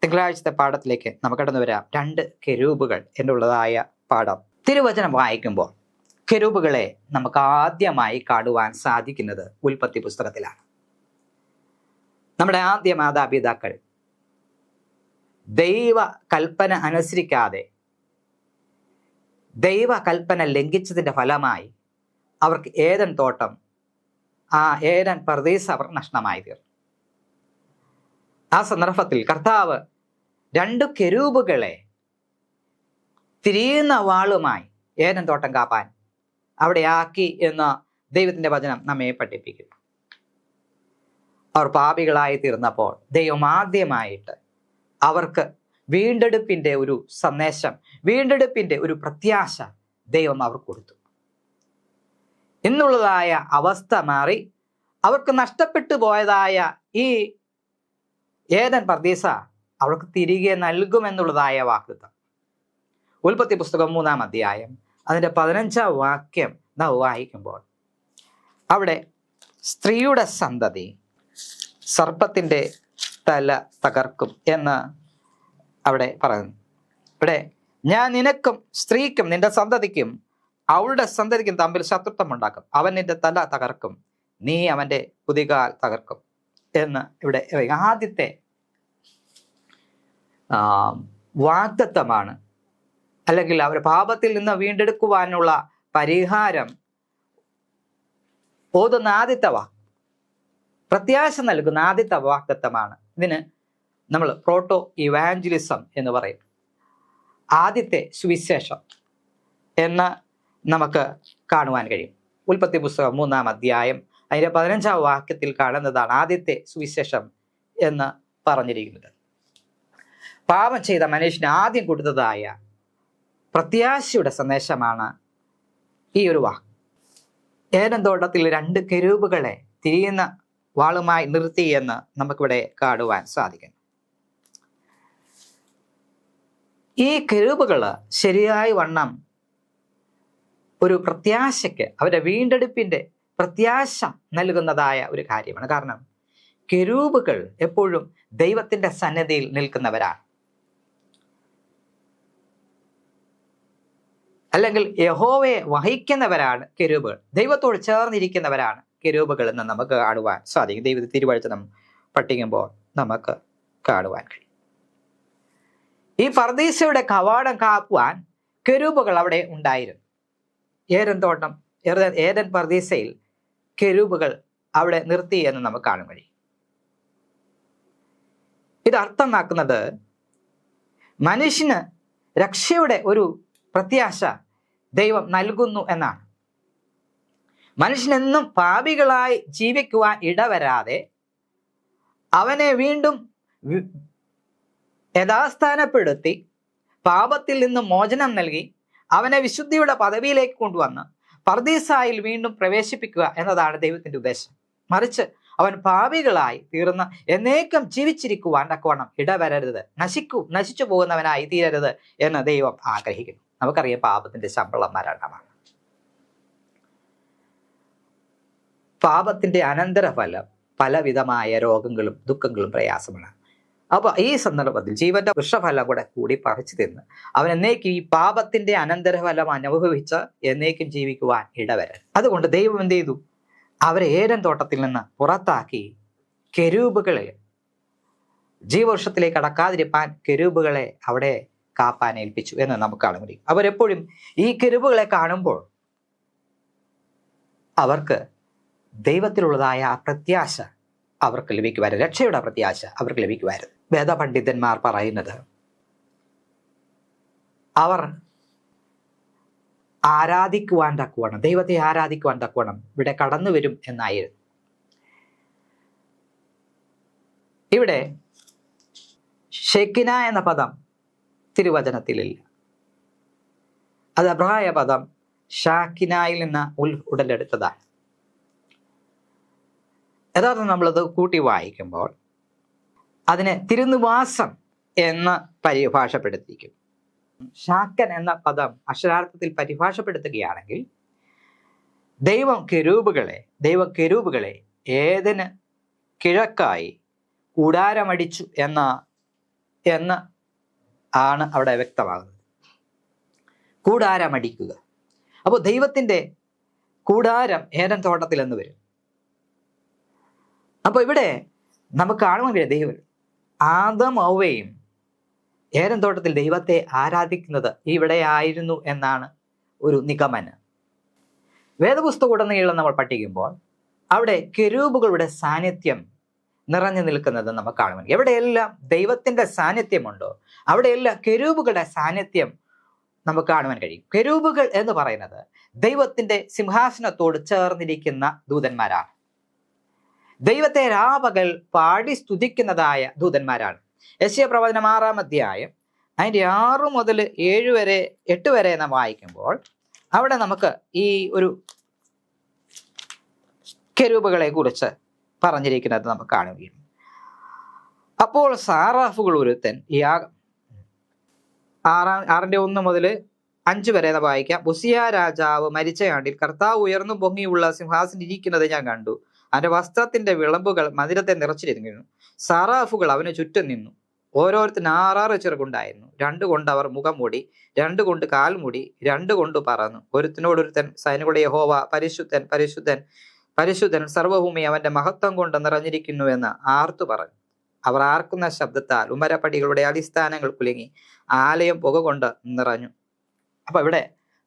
S1: തിങ്കളാഴ്ചത്തെ പാഠത്തിലേക്ക് നമുക്ക് കടന്നു വരാം. 2 കെരൂബുകൾ എന്നുള്ളതായ പാഠം. തിരുവചനം വായിക്കുമ്പോൾ കെരൂബുകളെ നമുക്ക് ആദ്യമായി കാണുവാൻ സാധിക്കുന്നത് ഉൽപ്പത്തി പുസ്തകത്തിലാണ്. നമ്മുടെ ആദ്യ മാതാപിതാക്കൾ ദൈവ കൽപ്പന അനുസരിക്കാതെ ദൈവ കൽപ്പന ലംഘിച്ചതിന്റെ ഫലമായി അവർക്ക് ഏദൻ തോട്ടം, ആ ഏദൻ പർദീസ് അവർ നഷ്ടമായി തീർന്നു. ആ സന്ദർഭത്തിൽ കർത്താവ് 2 കെരൂബുകളെ തിരിയുന്ന വാളുമായി ഏദൻ തോട്ടം കാപ്പാൻ അവിടെ ആക്കി എന്ന ദൈവത്തിന്റെ വചനം നമ്മെ പഠിപ്പിക്കുന്നു. അവർ പാപികളായി തീർന്നപ്പോൾ ദൈവം ആദ്യമായിട്ട് അവർക്ക് വീണ്ടെടുപ്പിന്റെ ഒരു സന്ദേശം, വീണ്ടെടുപ്പിന്റെ ഒരു പ്രത്യാശ ദൈവം അവർക്ക് കൊടുത്തു. എന്നുള്ളതായ അവസ്ഥ മാറി അവർക്ക് നഷ്ടപ്പെട്ടു പോയതായ ഈ ഏദൻ പർദീസ അവർക്ക് തിരികെ നൽകുമെന്നുള്ളതായ വാഗ്ദത്തം. ഉൽപ്പത്തി പുസ്തകം 3-ാം അധ്യായം അതിന്റെ 15-ാം വാക്യം നാം വായിക്കുമ്പോൾ അവിടെ സ്ത്രീയുടെ സന്തതി സർപ്പത്തിന്റെ തല തകർക്കും എന്ന് അവിടെ പറയുന്നു. ഇവിടെ ഞാൻ നിനക്കും സ്ത്രീക്കും നിന്റെ സന്തതിക്കും അവളുടെ സന്തതിക്കും തമ്മിൽ ശത്രുത്വം ഉണ്ടാക്കും, അവൻ നിന്റെ തല തകർക്കും, നീ അവന്റെ കുതികാൽ തകർക്കും എന്ന് ഇവിടെ ആദ്യത്തെ വാഗ്ദത്തമാണ്. അല്ലെങ്കിൽ അവർ പാപത്തിൽ നിന്ന് വീണ്ടെടുക്കുവാനുള്ള പരിഹാരം ഓതുന്ന ആദ്യത്തെ പ്രത്യാശ നൽകുന്ന ആദ്യത്തെ വാഗ്ദത്തമാണ്. ഇതിന് നമ്മൾ പ്രോട്ടോ ഇവാഞ്ചലിസം എന്ന് പറയും, ആദ്യത്തെ സുവിശേഷം എന്ന് നമുക്ക് കാണുവാൻ കഴിയും. ഉൽപ്പത്തി പുസ്തകം 3-ാം അധ്യായം അതിന്റെ 15-ാം വാക്യത്തിൽ കാണുന്നതാണ് ആദ്യത്തെ സുവിശേഷം എന്ന് പറഞ്ഞിരിക്കുന്നത്. പാപം ചെയ്ത മനുഷ്യന് ആദ്യം കൊടുത്തതായ പ്രത്യാശയുടെ സന്ദേശമാണ് ഈ ഒരു വാക്ക്. ഏദൻ തോട്ടത്തിൽ 2 കെരൂബുകളെ തിരിയുന്ന വാളുമായി നിർത്തി എന്ന് നമുക്കിവിടെ കാണുവാൻ സാധിക്കും. ഈ കെരൂബുകള് ശരിയായ വണ്ണം ഒരു പ്രത്യാശയ്ക്ക്, അവരുടെ വീണ്ടെടുപ്പിന്റെ പ്രത്യാശ നൽകുന്നതായ ഒരു കാര്യമാണ്. കാരണം കെരൂബുകൾ എപ്പോഴും ദൈവത്തിന്റെ സന്നിധിയിൽ നിൽക്കുന്നവരാണ്, അല്ലെങ്കിൽ യഹോവയെ വഹിക്കുന്നവരാണ് കെരൂബുകൾ. ദൈവത്തോട് ചേർന്നിരിക്കുന്നവരാണ് കെരൂബുകൾ എന്ന് നമുക്ക് കാണുവാൻ സാധിക്കും. ദൈവ തിരുവചനം പഠിക്കുമ്പോൾ നമുക്ക് കാണുവാൻ കഴിയും. ഈ പർദീസയുടെ കവാടം കാക്കുവാൻ കെരൂബുകൾ അവിടെ ഉണ്ടായിരുന്നു. ഏദൻ പർദീസയിൽ കെരൂബുകൾ അവിടെ നിർത്തി എന്ന് നമുക്ക് കാണാൻ കഴിയും. ഇത് അർത്ഥമാക്കുന്നത് മനുഷ്യന് രക്ഷയുടെ ഒരു പ്രത്യാശ ദൈവം നൽകുന്നു എന്നാണ്. മനുഷ്യനെന്നും പാപികളായി ജീവിക്കുവാൻ ഇടവരാതെ അവനെ വീണ്ടും യഥാസ്ഥാനപ്പെടുത്തി പാപത്തിൽ നിന്ന് മോചനം നൽകി അവനെ വിശുദ്ധിയുടെ പദവിയിലേക്ക് കൊണ്ടുവന്ന് പർദീസായിൽ വീണ്ടും പ്രവേശിപ്പിക്കുക എന്നതാണ് ദൈവത്തിന്റെ ഉദ്ദേശം. മറിച്ച് അവൻ പാപികളായി തീർന്ന് എന്നേക്കും ജീവിച്ചിരിക്കുവാൻ തക്കവണ്ണം ഇടവരരുത്, നശിച്ചു പോകുന്നവനായി തീരരുത് എന്ന് ദൈവം ആഗ്രഹിക്കുന്നു. നമുക്കറിയാം, പാപത്തിന്റെ ശമ്പളം മരണമാണ്. പാപത്തിന്റെ അനന്തരഫലം പലവിധമായ രോഗങ്ങളും ദുഃഖങ്ങളും പ്രയാസമാണ്. അപ്പൊ ഈ സന്ദർഭത്തിൽ ജീവന്റെ വൃക്ഷഫലം കൂടി പറിച്ചു തിന്ന് അവൻ എന്നേക്കും ഈ പാപത്തിന്റെ അനന്തരഫലം അനുഭവിച്ച് എന്നേക്കും ജീവിക്കുവാൻ ഇടവരരുത്. അതുകൊണ്ട് ദൈവം എന്ത് ചെയ്തു? അവരെ ഏദൻ തോട്ടത്തിൽ നിന്ന് പുറത്താക്കി കെരൂബുകളെ, ജീവവൃക്ഷത്തിലേക്ക് കടക്കാതിരിപ്പാൻ കെരൂബുകളെ അവിടെ കാപ്പാൻ ഏൽപ്പിച്ചു എന്ന് നമുക്ക് കാണാൻ കഴിയും. അവരെപ്പോഴും ഈ കെരൂബുകളെ കാണുമ്പോൾ അവർക്ക് ദൈവത്തിലുള്ളതായ ആ പ്രത്യാശ അവർക്ക് ലഭിക്കുമായിരുന്നു, രക്ഷയുടെ പ്രത്യാശ അവർക്ക് ലഭിക്കുമായിരുന്നു. വേദപണ്ഡിതന്മാർ പറയുന്നത് അവർ ആരാധിക്കുവാൻ തക്കവണ്ണം, ദൈവത്തെ ആരാധിക്കുവാൻ തക്കവണ്ണം ഇവിടെ കടന്നു വരും എന്നായിരുന്നു. ഇവിടെ ഷെക്കിന എന്ന പദം തിരുവചനത്തിലില്ല. അത് എബ്രായ പദം ഷാക്കിനായിൽ നിന്ന് ഉടലെടുത്തതാണ്. യഥാർത്ഥം നമ്മളത് കൂട്ടി വായിക്കുമ്പോൾ അതിനെ തിരുനിവാസം എന്ന് പരിഭാഷപ്പെടുത്തിയിരിക്കും. ഷാക്കൻ എന്ന പദം അക്ഷരാർത്ഥത്തിൽ പരിഭാഷപ്പെടുത്തുകയാണെങ്കിൽ ദൈവം കെരൂബുകളെ ഏതിന് കിഴക്കായി കൂടാരമടിച്ചു എന്ന് ആണ് അവിടെ വ്യക്തമാകുന്നത്. കൂടാരമടിക്കുക. അപ്പോൾ ദൈവത്തിൻ്റെ കൂടാരം ഏദൻ തോട്ടത്തിൽ എന്ന് വരും. അപ്പോൾ ഇവിടെ നമുക്ക് കാണുവാൻ കഴിയും, ദൈവം ആദം ഹവ്വയും ഏദൻ തോട്ടത്തിൽ ദൈവത്തെ ആരാധിക്കുന്നത് ഇവിടെ ആയിരുന്നു എന്നാണ് ഒരു നിഗമനം. വേദപുസ്തകമുടനീളം നമ്മൾ പഠിക്കുമ്പോൾ അവിടെ കെരൂബുകളുടെ സാന്നിധ്യം നിറഞ്ഞു നിൽക്കുന്നത് നമുക്ക് കാണുവാൻ. എവിടെയെല്ലാം ദൈവത്തിന്റെ സാന്നിധ്യമുണ്ടോ അവിടെയെല്ലാം കെരൂബുകളുടെ സാന്നിധ്യം നമുക്ക് കാണുവാൻ കഴിയും. കെരൂബുകൾ എന്ന് പറയുന്നത് ദൈവത്തിന്റെ സിംഹാസനത്തോട് ചേർന്നിരിക്കുന്ന ദൂതന്മാരാണ്. ദൈവത്തെ രാപകൽ പാടി സ്തുതിക്കുന്നതായ ദൂതന്മാരാണ്. യെശയ്യാ പ്രവചനം 6-ാം അധ്യായം അതിൻ്റെ 6 മുതൽ 8 വരെ നാം വായിക്കുമ്പോൾ അവിടെ നമുക്ക് ഈ ഒരു കെരൂബുകളെ കുറിച്ച് പറഞ്ഞിരിക്കുന്നത് നമുക്ക് കാണുകയും, അപ്പോൾ സാറാഫുകൾ ഒരുത്തൻ യാഗം 6-ന്റെ 1 മുതൽ 5 വരെ വായിക്കാം. ഉസിയ രാജാവ് മരിച്ച ആണ്ടിൽ കർത്താവ് ഉയർന്നു പൊങ്ങിയുള്ള സിംഹാസനം ഇരിക്കുന്നത് ഞാൻ കണ്ടു. അവന്റെ വസ്ത്രത്തിന്റെ വിളമ്പുകൾ മന്ദിരത്തെ നിറച്ചിരുന്നു. സാറാഫുകൾ അവന് ചുറ്റും നിന്നു. ഓരോരുത്തരും 6 ചെറുകുണ്ടായിരുന്നു. 2 കൊണ്ട് അവർ മുഖം മൂടി, 2 കൊണ്ട് കാൽ മൂടി, 2 കൊണ്ട് പറന്നു. ഒരുത്തനോടൊരുത്തൻ സൈന്യങ്ങളുടെ യഹോവ പരിശുദ്ധൻ പരിശുദ്ധൻ പരിശുദ്ധൻ സർവഭൂമി അവന്റെ മഹത്വം കൊണ്ട് നിറഞ്ഞിരിക്കുന്നു എന്ന് ആർത്തു പറഞ്ഞു. അവർ ആർക്കുന്ന ശബ്ദത്താൽ ഉമരപ്പടികളുടെ അടിസ്ഥാനങ്ങൾ കുലുങ്ങി, ആലയം പുക കൊണ്ട് നിറഞ്ഞു. അപ്പൊ ഇവിടെ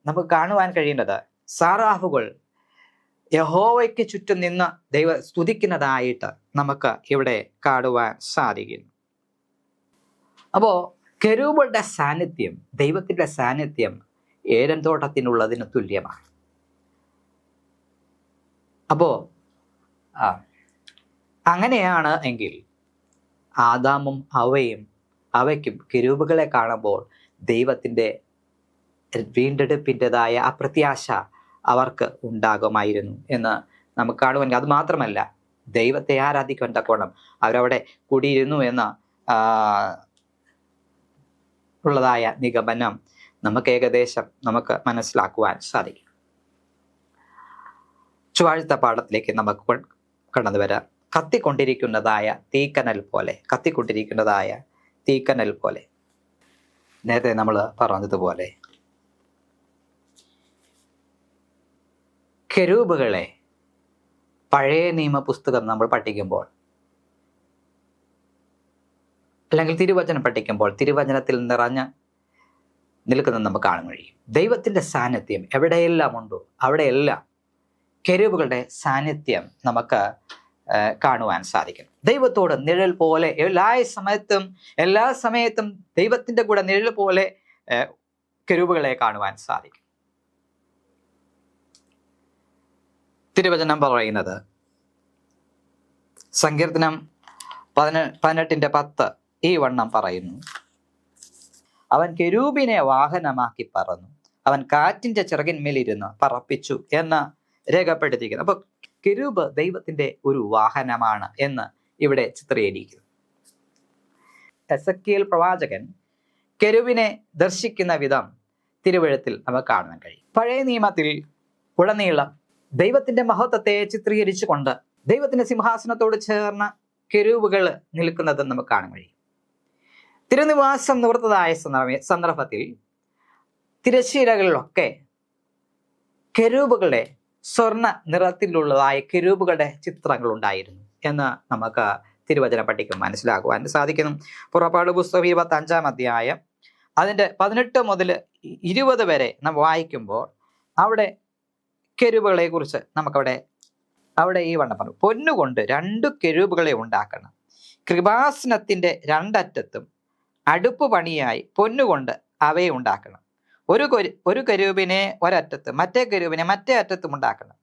S1: നമുക്ക് കാണുവാൻ കഴിയുന്നത് സാറാഫുകൾ യഹോവയ്ക്ക് ചുറ്റും നിന്ന് സ്തുതിക്കുന്നതായിട്ട് നമുക്ക് ഇവിടെ കാണുവാൻ സാധിക്കുന്നു. അപ്പോ കെരൂബുകളുടെ സാന്നിധ്യം, ദൈവത്തിന്റെ സാന്നിധ്യം ഏദൻ തോട്ടത്തിനുള്ളതിന് തുല്യമാണ്. അപ്പോ അങ്ങനെയാണ് എങ്കിൽ ആദാമും അവയ്ക്കും കെരൂബുകളെ കാണുമ്പോൾ ദൈവത്തിന്റെ വീണ്ടെടുപ്പിൻ്റെതായ ആ പ്രത്യാശ അവർക്ക് ഉണ്ടാകുമായിരുന്നു എന്ന് നമുക്ക് കാണുവാൻ. അത് മാത്രമല്ല, ദൈവത്തെ ആരാധിക്കുവാൻ തക്കോണം അവരവിടെ കൂടിയിരുന്നു എന്ന ഉള്ളതായ നിഗമനം നമുക്ക് ഏകദേശം മനസ്സിലാക്കുവാൻ സാധിക്കും. ചൊവ്വാഴ്ച പാഠത്തിലേക്ക് നമുക്ക് കടന്നു വരാം. കത്തിക്കൊണ്ടിരിക്കുന്നതായ തീക്കനൽ പോലെ നേരത്തെ നമ്മൾ പറഞ്ഞതുപോലെ കെരൂബുകളെ പഴയ നിയമ പുസ്തകം നമ്മൾ പഠിക്കുമ്പോൾ അല്ലെങ്കിൽ തിരുവചനം പഠിക്കുമ്പോൾ തിരുവചനത്തിൽ നിറഞ്ഞ് നിൽക്കുന്നത് നമുക്ക് കാണാൻ കഴിയും. ദൈവത്തിന്റെ സാന്നിധ്യം എവിടെയെല്ലാം ഉണ്ടോ അവിടെയെല്ലാം കെരൂബുകളുടെ സാന്നിധ്യം നമുക്ക് കാണുവാൻ സാധിക്കും. ദൈവത്തോട് നിഴൽ പോലെ എല്ലാ സമയത്തും ദൈവത്തിന്റെ കൂടെ നിഴൽ പോലെ കെരൂബുകളെ കാണുവാൻ സാധിക്കും. തിരുവചനം പറയുന്നത് സങ്കീർത്തനം 18:10 ഈ വണ്ണം പറയുന്നു, അവൻ കെരൂബിനെ വാഹനമാക്കി പറന്നു, അവൻ കാറ്റിന്റെ ചിറകിന്മേലിരുന്ന് പറപ്പിച്ചു എന്ന് രേഖപ്പെടുത്തിയിരിക്കുന്നു. അപ്പൊ കെരൂബ് ദൈവത്തിന്റെ ഒരു വാഹനമാണ് എന്ന് ഇവിടെ ചിത്രീകരിക്കുന്നു. എസെക്കിയേൽ പ്രവാചകൻ കെരൂബിനെ ദർശിക്കുന്ന വിധം തിരുവെഴുത്തിൽ നമുക്ക് കാണാൻ കഴിയും. പഴയ നിയമത്തിൽ ഉടനീളം ദൈവത്തിന്റെ മഹത്വത്തെ ചിത്രീകരിച്ചുകൊണ്ട് ദൈവത്തിന്റെ സിംഹാസനത്തോട് ചേർന്ന കെരൂബുകൾ നിൽക്കുന്നത് നമുക്ക് കാണാൻ കഴിയും. തിരുനിവാസം നിവൃത്തതായ സന്ദർഭത്തിൽ തിരശ്ശീലകളിലൊക്കെ കെരൂബുകളുടെ സ്വർണ്ണ നിറത്തിലുള്ളതായ കെരൂബുകളുടെ ചിത്രങ്ങൾ ഉണ്ടായിരുന്നു എന്ന് നമുക്ക് തിരുവചന പഠിക്കും മനസ്സിലാക്കുവാൻ സാധിക്കുന്നു. പുറപ്പാട് പുസ്തകം 25-ാം അധ്യായം അതിൻ്റെ 18 മുതൽ 20 വരെ നാം വായിക്കുമ്പോൾ അവിടെ കെരൂബുകളെ കുറിച്ച് അവിടെ ഈ വണ്ണം പറഞ്ഞു. പൊന്നുകൊണ്ട് 2 കെരൂബുകളെ ഉണ്ടാക്കണം. കൃപാസനത്തിന്റെ 2 അറ്റത്തും അടുപ്പ് പണിയായി പൊന്നുകൊണ്ട് അവയെ ഉണ്ടാക്കണം. ഒരു കെരൂബിനെ ഒരറ്റത്തും മറ്റേ കെരൂബിനെ മറ്റേ അറ്റത്തും ഉണ്ടാക്കണം.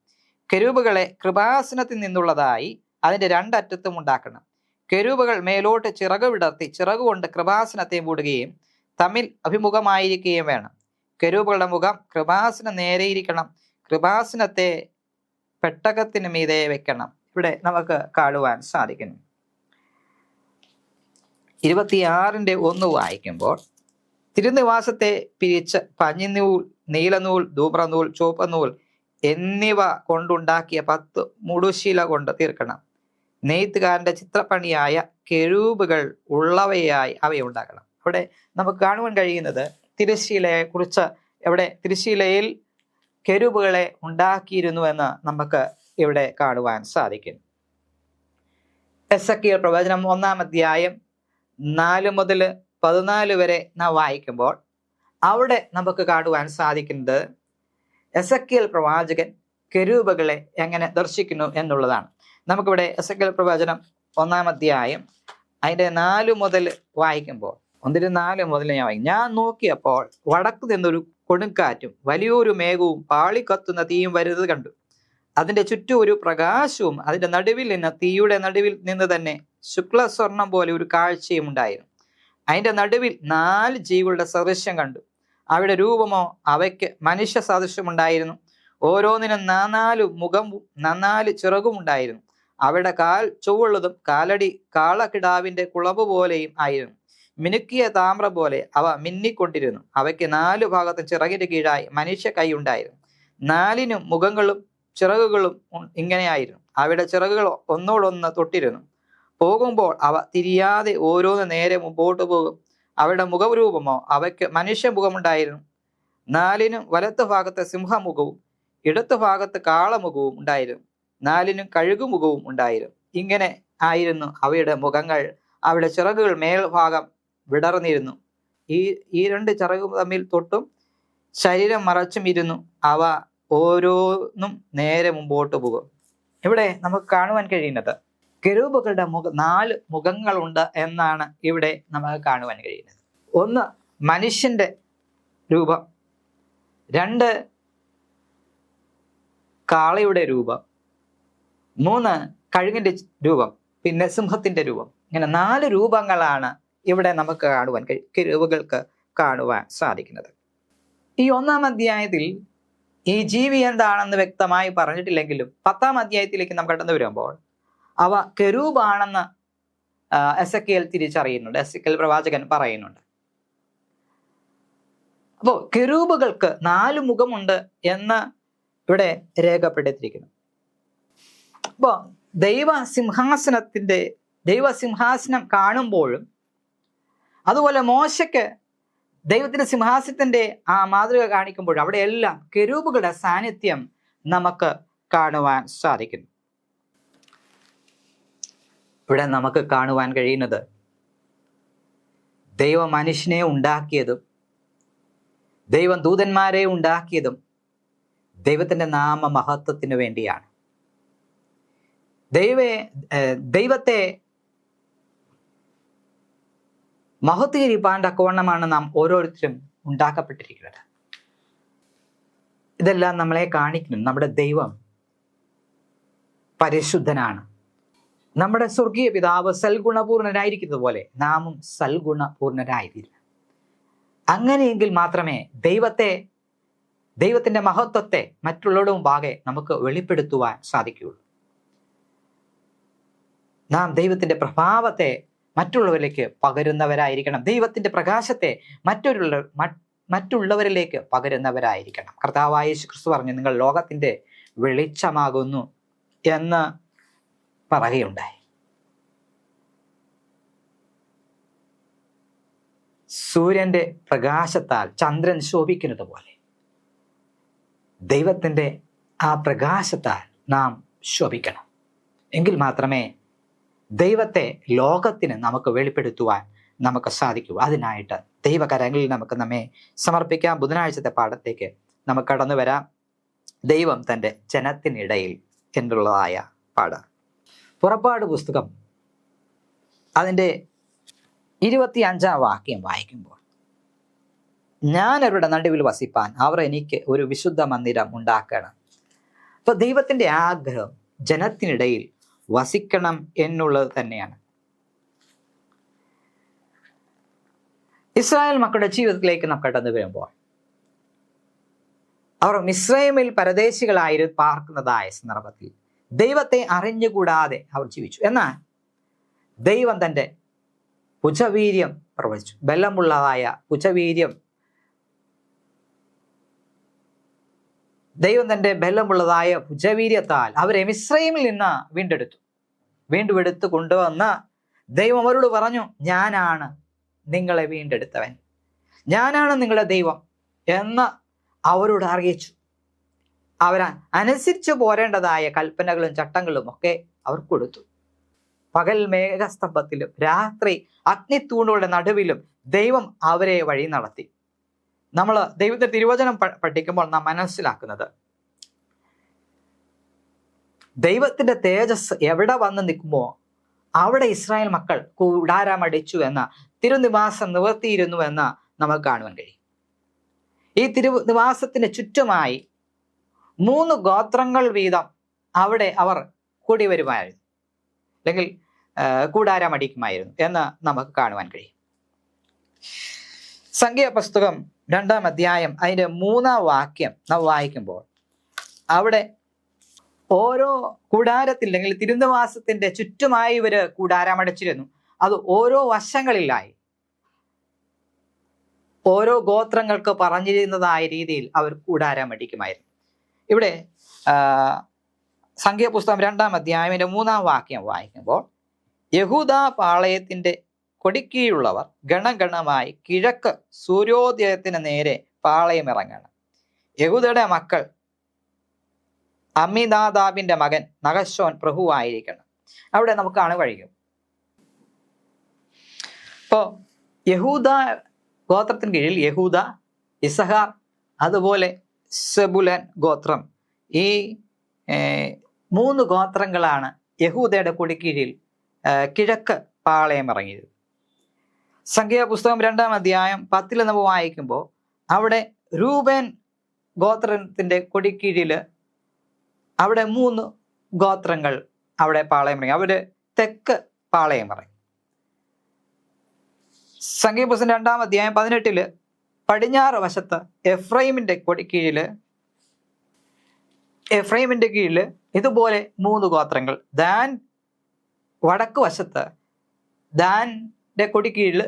S1: കെരൂബുകളെ കൃപാസനത്തിൽ നിന്നുള്ളതായി അതിന്റെ 2 അറ്റത്തും ഉണ്ടാക്കണം. കെരൂബുകൾ മേലോട്ട് ചിറക് വിടർത്തി ചിറകുകൊണ്ട് കൃപാസനത്തെ മൂടുകയും തമ്മിൽ അഭിമുഖമായിരിക്കുകയും വേണം. കെരൂബുകളുടെ മുഖം കൃപാസനം നേരെയിരിക്കണം. കൃപാസനത്തെ പെട്ടകത്തിന് മീതെ വെക്കണം. ഇവിടെ നമുക്ക് കാണുവാൻ സാധിക്കുന്നു. 26-1 വായിക്കുമ്പോൾ തിരുനിവാസത്തെ പിരിച്ച് പഞ്ഞിനൂൽ, നീലനൂൽ, ധൂമ്രനൂൽ, ചുവപ്പനൂൽ എന്നിവ കൊണ്ടുണ്ടാക്കിയ 10 മുടുശീല കൊണ്ട് തീർക്കണം. നെയ്ത്തുകാരന്റെ ചിത്രപ്പണിയായ കെരൂബുകൾ ഉള്ളവയായി അവയുണ്ടാക്കണം. അവിടെ നമുക്ക് കാണുവാൻ കഴിയുന്നത് തിരശ്ശീലയെ കുറിച്ച് ഇവിടെ തിരശ്ശീലയിൽ കെരൂബുകളെ ഉണ്ടാക്കിയിരുന്നു എന്ന് നമുക്ക് ഇവിടെ കാണുവാൻ സാധിക്കും. എസെക്കിയേൽ പ്രവചനം 1-ാം അധ്യായം 4 മുതൽ 14 വരെ നാം വായിക്കുമ്പോൾ അവിടെ നമുക്ക് കാണുവാൻ സാധിക്കുന്നത് എസെക്കിയേൽ പ്രവാചകൻ കെരൂബുകളെ എങ്ങനെ ദർശിക്കുന്നു എന്നുള്ളതാണ്. നമുക്കിവിടെ എസെക്കിയേൽ പ്രവചനം 1-ാം അധ്യായം അതിൻ്റെ 4 മുതൽ വായിക്കുമ്പോൾ 1-4 മുതൽ ഞാൻ വായിക്കും. ഞാൻ നോക്കിയപ്പോൾ വടക്കു നിന്നൊരു കൊടുങ്കാറ്റും വലിയൊരു മേഘവും പാളിക്കത്തുന്ന തീയും വരുന്നത് കണ്ടു. അതിന്റെ ചുറ്റും ഒരു പ്രകാശവും അതിന്റെ നടുവിൽ നിന്ന് തീയുടെ നടുവിൽ നിന്ന് തന്നെ ശുക്ലസ്വർണം പോലെ ഒരു കാഴ്ചയും ഉണ്ടായിരുന്നു. അതിന്റെ നടുവിൽ 4 ജീവികളുടെ സദൃശ്യം കണ്ടു. അവയുടെ രൂപമോ അവയ്ക്ക് മനുഷ്യ സദൃശ്യമുണ്ടായിരുന്നു. ഓരോന്നിനും 4 മുഖവും 4 ചിറകും ഉണ്ടായിരുന്നു. അവയുടെ കാൽ ചൊവ്വുള്ളതും കാലടി കാളക്കിടാവിന്റെ കുളമ്പ് പോലെയും ആയിരുന്നു. മിനുക്കിയ താമ്ര പോലെ അവ മിന്നിക്കൊണ്ടിരുന്നു. അവയ്ക്ക് 4 ഭാഗത്തും ചിറകിന്റെ കീഴായി മനുഷ്യ കൈ ഉണ്ടായിരുന്നു. 4 മുഖങ്ങളും ചിറകുകളും ഇങ്ങനെയായിരുന്നു. അവയുടെ ചിറകുകൾ ഒന്നോടൊന്ന് തൊട്ടിരുന്നു. പോകുമ്പോൾ അവ തിരിയാതെ ഓരോന്ന് നേരെ മുമ്പോട്ട് പോകും. അവയുടെ മുഖരൂപമോ അവയ്ക്ക് മനുഷ്യ മുഖമുണ്ടായിരുന്നു. 4 വലത്ത് ഭാഗത്ത് സിംഹമുഖവും ഇടത്ത് ഭാഗത്ത് കാളമുഖവും ഉണ്ടായിരുന്നു. 4 കഴുകുമുഖവും ഉണ്ടായിരുന്നു. ഇങ്ങനെ ആയിരുന്നു അവയുടെ മുഖങ്ങൾ. അവയുടെ ചിറകുകൾ മേൽഭാഗം വിടർന്നിരുന്നു. ഈ 2 ചിറകും തമ്മിൽ തൊട്ടും ശരീരം മറച്ചും ഇരുന്നു. അവ ഓരോന്നും നേരെ മുമ്പോട്ട് പോകും. ഇവിടെ നമുക്ക് കാണുവാൻ കഴിയുന്നത് കെരൂബുകളുടെ 4 മുഖങ്ങളുണ്ട് എന്നാണ് ഇവിടെ നമുക്ക് കാണുവാൻ കഴിയുന്നത്. 1 മനുഷ്യന്റെ രൂപം, 2 കാളയുടെ രൂപം, 3 കഴുകിന്റെ രൂപം, പിന്നെ സിംഹത്തിന്റെ രൂപം. ഇങ്ങനെ 4 രൂപങ്ങളാണ് ഇവിടെ നമുക്ക് കാണുവാൻ കെരൂബുകൾക്ക് കാണുവാൻ സാധിക്കുന്നത്. ഈ 1-ാം അധ്യായത്തിൽ ഈ ജീവി എന്താണെന്ന് വ്യക്തമായി പറഞ്ഞിട്ടില്ലെങ്കിലും 10-ാം അധ്യായത്തിലേക്ക് നാം കടന്നു വരുമ്പോൾ അവ കെരൂബാണെന്ന് എസെക്കിയേൽ തിരിച്ചറിയുന്നുണ്ട്. എസെക്കിയേൽ പ്രവാചകൻ പറയുന്നുണ്ട്. അപ്പോൾ കെരൂബുകൾക്ക് 4 മുഖമുണ്ട് എന്ന് ഇവിടെ രേഖപ്പെടുത്തിയിരിക്കുന്നു. അപ്പോൾ ദൈവസിംഹാസനം കാണുമ്പോഴും അതുപോലെ മോശയ്ക്ക് ദൈവത്തിന്റെ സിംഹാസനത്തിന്റെ ആ മാതൃക കാണിക്കുമ്പോഴും അവിടെയെല്ലാം കെരൂബുകളുടെ സാന്നിധ്യം നമുക്ക് കാണുവാൻ സാധിക്കുന്നു. ഇവിടെ നമുക്ക് കാണുവാൻ കഴിയുന്നത് ദൈവം മനുഷ്യനെ ഉണ്ടാക്കിയതും ദൈവം ദൂതന്മാരെ ഉണ്ടാക്കിയതും ദൈവത്തിന്റെ നാമ മഹത്വത്തിന് വേണ്ടിയാണ്. ദൈവത്തെ മഹത്വീകരിപ്പാൻ തക്കവണ്ണമാണ് നാം ഓരോരുത്തരും ഉണ്ടാക്കപ്പെട്ടിരിക്കുന്നത്. ഇതെല്ലാം നമ്മളെ കാണിക്കുന്നു നമ്മുടെ ദൈവം പരിശുദ്ധനാണ്. നമ്മുടെ സ്വർഗീയ പിതാവ് സൽഗുണപൂർണനായിരിക്കുന്നത് പോലെ നാമും സൽഗുണപൂർണരായിരിക്കും. അങ്ങനെയെങ്കിൽ മാത്രമേ ദൈവത്തിന്റെ മഹത്വത്തെ മറ്റുള്ളവരുടെ മുമ്പാകെ നമുക്ക് വെളിപ്പെടുത്തുവാൻ സാധിക്കുകയുള്ളൂ. നാം ദൈവത്തിന്റെ പ്രഭാവത്തെ മറ്റുള്ളവരിലേക്ക് പകരുന്നവരായിരിക്കണം. ദൈവത്തിന്റെ പ്രകാശത്തെ മറ്റുള്ളവരിലേക്ക് പകരുന്നവരായിരിക്കണം. കർത്താവായ യേശു ക്രിസ്തു പറഞ്ഞു, നിങ്ങൾ ലോകത്തിന്റെ വെളിച്ചമാകുന്നു എന്ന് പറയുകയുണ്ടായി. സൂര്യന്റെ പ്രകാശത്താൽ ചന്ദ്രൻ ശോഭിക്കുന്നത് പോലെ ദൈവത്തിൻ്റെ ആ പ്രകാശത്താൽ നാം ശോഭിക്കണം. എങ്കിൽ മാത്രമേ ദൈവത്തെ ലോകത്തിന് നമുക്ക് വെളിപ്പെടുത്തുവാൻ നമുക്ക് സാധിക്കൂ. അതിനായിട്ട് ദൈവകരങ്ങളിൽ നമുക്ക് നമ്മെ സമർപ്പിക്കാം. ബുധനാഴ്ചത്തെ പാഠത്തേക്ക് നമുക്ക് കടന്നു വരാം. ദൈവം തൻ്റെ ജനത്തിനിടയിൽ എന്നുള്ളതായ പാഠം. പുറപ്പാട് പുസ്തകം അതിൻ്റെ 25-ാം വാക്യം വായിക്കുമ്പോൾ, ഞാൻ അവരുടെ നടുവിൽ വസിപ്പാൻ അവർ എനിക്ക് ഒരു വിശുദ്ധ മന്ദിരം ഉണ്ടാക്കണം. അപ്പൊ ദൈവത്തിന്റെ ആഗ്രഹം ജനത്തിനിടയിൽ വസിക്കണം എന്നുള്ളത് തന്നെയാണ്. ഇസ്രായേൽ മക്കളുടെ ജീവിതത്തിലേക്ക് നാം കടന്നു വരുമ്പോൾ, അവർ മിസ്രൈമിൽ പരദേശികളായി പാർക്കുന്നതായ സന്ദർഭത്തിൽ ദൈവത്തെ അറിഞ്ഞുകൂടാതെ അവർ ജീവിച്ചു. എന്നാൽ ദൈവം തൻ്റെ ഭുജവീര്യം പ്രവചിച്ചു. ബലമുള്ളതായ ഭുജവീര്യം, ദൈവം തൻ്റെ ബലമുള്ളതായ ഭുജവീര്യത്താൽ അവരെ മിസ്രൈമിൽ നിന്ന് വീണ്ടെടുത്ത് കൊണ്ടുവന്ന് ദൈവം അവരോട് പറഞ്ഞു, ഞാനാണ് നിങ്ങളെ വീണ്ടെടുത്തവൻ, ഞാനാണ് നിങ്ങളുടെ ദൈവം എന്ന് അവരോട് അറിയിച്ചു. അവർ അനുസരിച്ച് പോരേണ്ടതായ കൽപ്പനകളും ചട്ടങ്ങളും ഒക്കെ അവർ കൊടുത്തു. പകൽ മേഘസ്തംഭത്തിലും രാത്രി അഗ്നിത്തൂണുകളുടെ നടുവിലും ദൈവം അവരെ വഴി നടത്തി. നമ്മൾ ദൈവത്തിന്റെ തിരുവചനം പഠിക്കുമ്പോൾ നാം മനസ്സിലാക്കുന്നത്, ദൈവത്തിന്റെ തേജസ് എവിടെ വന്ന് നിൽക്കുമോ അവിടെ ഇസ്രായേൽ മക്കൾ കൂടാരമടിച്ചു എന്ന തിരുനിവാസം നിവർത്തിയിരുന്നു എന്ന് നമുക്ക് കാണുവാൻ കഴിയും. ഈ തിരുനിവാസത്തിന് ചുറ്റുമായി 3 ഗോത്രങ്ങൾ വീതം അവിടെ അവർ കൂടി വരുമായിരുന്നു, അല്ലെങ്കിൽ കൂടാരമടിക്കുമായിരുന്നു എന്ന് നമുക്ക് കാണുവാൻ കഴിയും. സംഖ്യാപുസ്തകം 2-ാം അധ്യായം അതിൻ്റെ 3-ാം വാക്യം നാം വായിക്കുമ്പോൾ, അവിടെ ഓരോ കൂടാരത്തിൽ അല്ലെങ്കിൽ തിരുനിവാസത്തിന്റെ ചുറ്റുമായി ഇവര് കൂടാരമടച്ചിരുന്നു. അത് ഓരോ വശങ്ങളിലായി ഓരോ ഗോത്രങ്ങൾക്ക് പറഞ്ഞിരുന്നതായ രീതിയിൽ അവർ കൂടാരമടിക്കുമായിരുന്നു. ഇവിടെ സംഖ്യാപുസ്തകം 2-ാം അധ്യായത്തിന്റെ 3-ാം വാക്യം വായിക്കുമ്പോൾ, യഹൂദ പാളയത്തിന്റെ കൊടിക്കീഴുള്ളവർ ഗണഗണമായി കിഴക്ക് സൂര്യോദയത്തിന് നേരെ പാളയം ഇറങ്ങണം. യഹൂദയുടെ മക്കൾ അമ്മിനാദാബിന്റെ മകൻ നഹശോൻ പ്രഭുവായിരിക്കണം. അവിടെ നമുക്ക് കാണാൻ കഴിയും. ഇപ്പോ യഹൂദ ഗോത്രത്തിന് കീഴിൽ യഹൂദ, ഇസഹാർ, അതുപോലെ സെബുലൻ ഗോത്രം, ഈ 3 ഗോത്രങ്ങളാണ് യഹൂദയുടെ കൊടിക്കീഴിൽ കിഴക്ക് പാളയം ഇറങ്ങിയത്. സംഖ്യാപുസ്തകം 2-ാം അധ്യായം 10 നമ്മൾ വായിക്കുമ്പോൾ, അവിടെ രൂബേൻ ഗോത്രത്തിന്റെ കൊടിക്കീഴിൽ അവിടെ 3 ഗോത്രങ്ങൾ അവിടെ പാളയം ഇറങ്ങി. അവര് തെക്ക് പാളയം ഇറങ്ങി. സംഖ്യാപുസ്തകം 2-ാം അധ്യായം 18 പടിഞ്ഞാറ് വശത്ത് എഫ്രൈമിന്റെ കീഴില് ഇതുപോലെ 3 ഗോത്രങ്ങൾ. ദാൻ വടക്ക് വശത്ത് ദാന്റെ കൊടിക്കീഴിൽ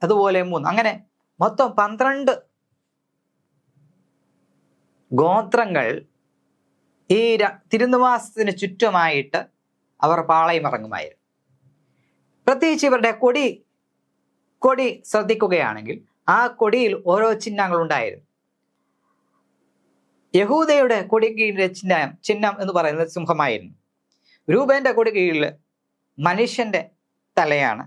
S1: അതുപോലെ 3. അങ്ങനെ മൊത്തം 12 ഗോത്രങ്ങൾ ഈ തിരുനിവാസത്തിന് ചുറ്റുമായിട്ട് അവർ പാളയം ഇറങ്ങുമായിരുന്നു. പ്രത്യേകിച്ച് ഇവരുടെ കൊടി ശ്രദ്ധിക്കുകയാണെങ്കിൽ ആ കൊടിയിൽ ഓരോ ചിഹ്നങ്ങൾ ഉണ്ടായിരുന്നു. യഹൂദയുടെ കൊടിക്കീഴിലെ ചിഹ്നം എന്ന് പറയുന്നത് സിംഹമായിരുന്നു. രൂബേന്റെ കൊടിക്കീഴിൽ മനുഷ്യന്റെ തലയാണ്.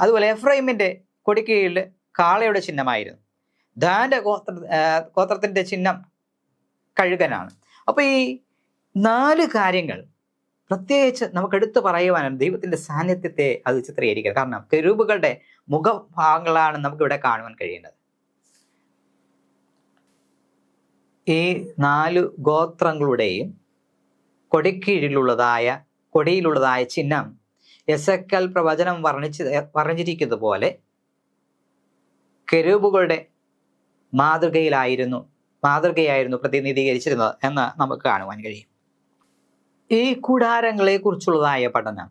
S1: അതുപോലെ എഫ്രൈമിന്റെ കൊടിക്കീഴിൽ കാളയുടെ ചിഹ്നമായിരുന്നു. ദാന്റെ ഗോത്രത്തിന്റെ ചിഹ്നം കഴുകനാണ്. അപ്പൊ ഈ 4 കാര്യങ്ങൾ പ്രത്യേകിച്ച് നമുക്ക് എടുത്തു പറയുവാനാണ് ദൈവത്തിന്റെ സാന്നിധ്യത്തെ അത് ചിത്രീകരിക്കുക. കാരണം കെരൂബുകളുടെ മുഖഭാഗങ്ങളാണ് നമുക്കിവിടെ കാണുവാൻ കഴിയുന്നത്. ഈ 4 ഗോത്രങ്ങളുടെയും കൊടിയിലുള്ളതായ ചിഹ്നം എസെക്കൽ പ്രവചനം വർണ്ണിച്ചിരിക്കുന്നത് പോലെ കെരൂബുകളുടെ മാതൃകയായിരുന്നു പ്രതിനിധീകരിച്ചിരുന്നത് എന്ന് നമുക്ക് കാണുവാൻ കഴിയും. ഈ കൂടാരങ്ങളെ കുറിച്ചുള്ളതായ പഠനം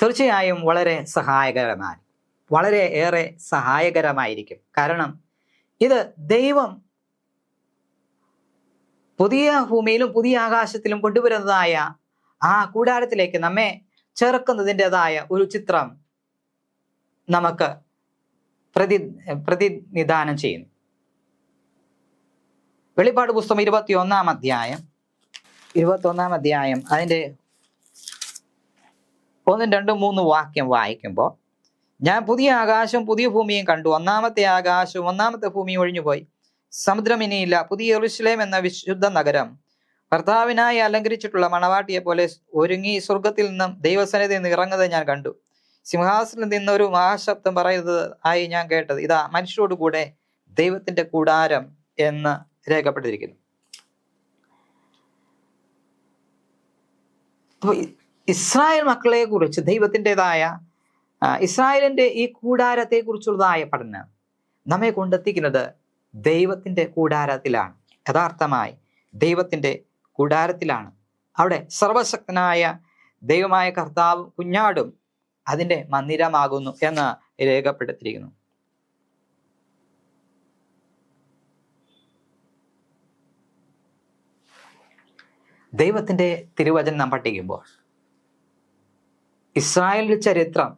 S1: തീർച്ചയായും വളരെ സഹായകരമായിരിക്കും. കാരണം ഇത് ദൈവം പുതിയ ഭൂമിയിലും പുതിയ ആകാശത്തിലും കൊണ്ടുവരുന്നതായ ആ കൂടാരത്തിലേക്ക് നമ്മെ ചേർക്കുന്നതിൻ്റെതായ ഒരു ചിത്രം നമുക്ക് പ്രതിനിധാനം ചെയ്യുന്നു. വെളിപ്പാട് പുസ്തകം 21 അധ്യായം അതിൻ്റെ 1, 2, 3 വാക്യം വായിക്കുമ്പോൾ, ഞാൻ പുതിയ ആകാശവും പുതിയ ഭൂമിയും കണ്ടു. ഒന്നാമത്തെ ആകാശവും ഒന്നാമത്തെ ഭൂമിയും ഒഴിഞ്ഞുപോയി, സമുദ്രം ഇനിയില്ല. പുതിയ യെരൂശലേം എന്ന വിശുദ്ധ നഗരം കർത്താവിനായി അലങ്കരിച്ചിട്ടുള്ള മണവാട്ടിയെ പോലെ ഒരുങ്ങി സ്വർഗത്തിൽ നിന്നും ദൈവസന്നിധിയിൽ നിന്ന് ഇറങ്ങുന്നത് ഞാൻ കണ്ടു. സിംഹാസനത്തിൽ നിന്നൊരു മഹാശബ്ദം പറയുന്നത് ആയി ഞാൻ കേട്ടത്, ഇതാ മനുഷ്യരോട് കൂടെ ദൈവത്തിന്റെ കൂടാരം എന്ന് രേഖപ്പെട്ടിരിക്കുന്നു. അപ്പോൾ ഇസ്രായേൽ മക്കളെ കുറിച്ച് ദൈവത്തിൻ്റെതായ ഇസ്രായേലിന്റെ ഈ കൂടാരത്തെ കുറിച്ചുള്ളതായ പഠനം നമ്മെ കൊണ്ടെത്തിക്കുന്നത് ദൈവത്തിന്റെ കൂടാരത്തിലാണ്. യഥാർത്ഥമായി ദൈവത്തിന്റെ കൂടാരത്തിലാണ്. അവിടെ സർവശക്തനായ ദൈവമായ കർത്താവ് കുഞ്ഞാടും അതിൻ്റെ മന്ദിരമാകുന്നു എന്ന് രേഖപ്പെടുത്തിയിരിക്കുന്നു. ദൈവത്തിൻ്റെ തിരുവചനം നാം പഠിക്കുമ്പോൾ ഇസ്രായേലിന്റെ ചരിത്രം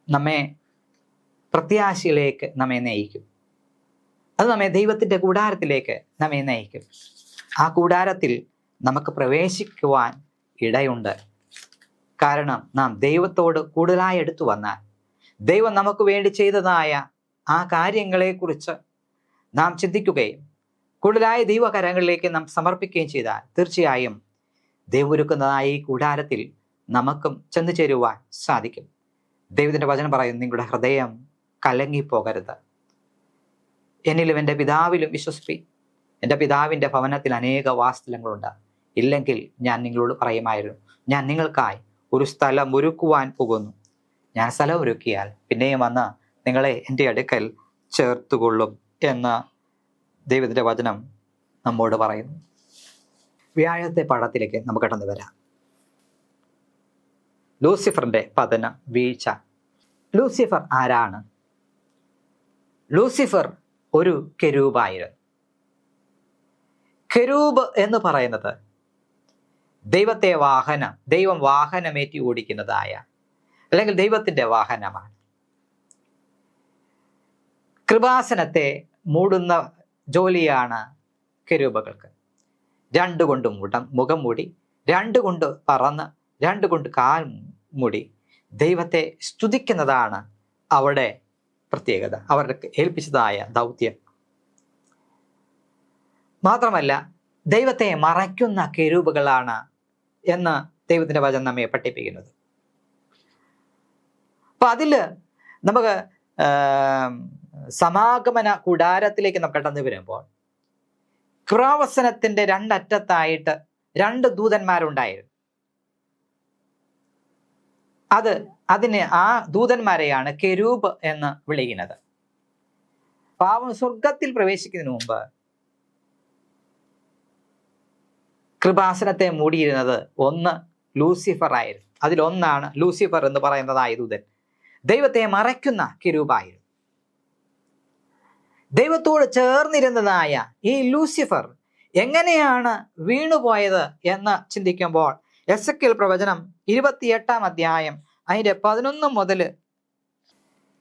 S1: നമ്മെ പ്രത്യാശയിലേക്ക് നമ്മെ നയിക്കും. അത് നമ്മെ ദൈവത്തിൻ്റെ കൂടാരത്തിലേക്ക് നമ്മെ നയിക്കും. ആ കൂടാരത്തിൽ നമുക്ക് പ്രവേശിക്കുവാൻ ഇടയുണ്ട്. കാരണം നാം ദൈവത്തോട് കൂടുതലായി എടുത്തു വന്നാൽ, ദൈവം നമുക്ക് വേണ്ടി ചെയ്തതായ ആ കാര്യങ്ങളെക്കുറിച്ച് നാം ചിന്തിക്കുകയും കൂടുതലായ ദൈവകരങ്ങളിലേക്ക് നാം സമർപ്പിക്കുകയും ചെയ്താൽ തീർച്ചയായും ദൈവം ഒരുക്കുന്നതായ ഈ കൂടാരത്തിൽ നമുക്കും ചെന്നു ചേരുവാൻ സാധിക്കും. ദൈവത്തിൻ്റെ വചനം പറയുന്നു, നിങ്ങളുടെ ഹൃദയം കലങ്ങിപ്പോകരുത്, എന്നിലും എൻ്റെ പിതാവിലും വിശ്വസിപ്പി. എൻ്റെ പിതാവിൻ്റെ ഭവനത്തിൽ അനേക വാസസ്ഥലങ്ങളുണ്ട്. ഇല്ലെങ്കിൽ ഞാൻ നിങ്ങളോട് പറയുമായിരുന്നു, ഞാൻ നിങ്ങൾക്കായി ഒരു സ്ഥലം ഒരുക്കുവാൻ പോകുന്നു. ഞാൻ സ്ഥലം ഒരുക്കിയാൽ പിന്നെയും വന്ന് നിങ്ങളെ എൻ്റെ അടുക്കൽ ചേർത്തുകൊള്ളും എന്ന് ദൈവത്തിൻ്റെ വചനം നമ്മോട് പറയുന്നു. വ്യാഴത്തെ പാഠത്തിലേക്ക് നമുക്ക് കടന്നു വരാം. ലൂസിഫറിന്റെ പതനം, വീഴ്ച. ലൂസിഫർ ആരാണ്? ലൂസിഫർ ഒരു കെരൂബായിരുന്നു. കെരൂബ് എന്ന് പറയുന്നത് ദൈവം വാഹനമേറ്റി ഓടിക്കുന്നതായ അല്ലെങ്കിൽ ദൈവത്തിന്റെ വാഹനമാണ്. കൃപാസനത്തെ മൂടുന്ന ജോലിയാണ് കെരൂബുകൾക്ക്. 2 കൊണ്ട് മുഖം മൂടി, 2 കൊണ്ട് പറന്ന്, 2 കൊണ്ട് കാൽ മൂടി ദൈവത്തെ സ്തുതിക്കുന്നതാണ് അവിടെ പ്രത്യേകത, അവർക്ക് ഏൽപ്പിച്ചതായ ദൗത്യം. മാത്രമല്ല ദൈവത്തെ മറയ്ക്കുന്ന കെരൂബുകളാണ് എന്ന് ദൈവത്തിന്റെ വചനം നമ്മെ പഠിപ്പിക്കുന്നത്. അപ്പൊ അതില് നമുക്ക് സമാഗമന കൂടാരത്തിലേക്ക് നമുക്ക് കടന്നു വരുമ്പോൾ കൃപാവസനത്തിന്റെ 2 അറ്റത്തായിട്ട് 2 ദൂതന്മാരുണ്ടായിരുന്നു. അതിന് ആ ദൂതന്മാരെയാണ് കെരൂബ് എന്ന് വിളിക്കുന്നത്. പാവം സ്വർഗത്തിൽ പ്രവേശിക്കുന്നതിന് മുമ്പ് കൃപാസനത്തെ മൂടിയിരുന്നത് ഒന്ന് ലൂസിഫർ ആയിരുന്നു. അതിലൊന്നാണ് ലൂസിഫർ എന്ന് പറയുന്നതായ ദൂതൻ. ദൈവത്തെ മറയ്ക്കുന്ന കെരൂബായിരുന്നു. ദൈവത്തോട് ചേർന്നിരുന്നതായ ഈ ലൂസിഫർ എങ്ങനെയാണ് വീണുപോയത് എന്ന് ചിന്തിക്കുമ്പോൾ എസെക്കിയേൽ പ്രവചനം 28 അതിൻ്റെ 11 മുതൽ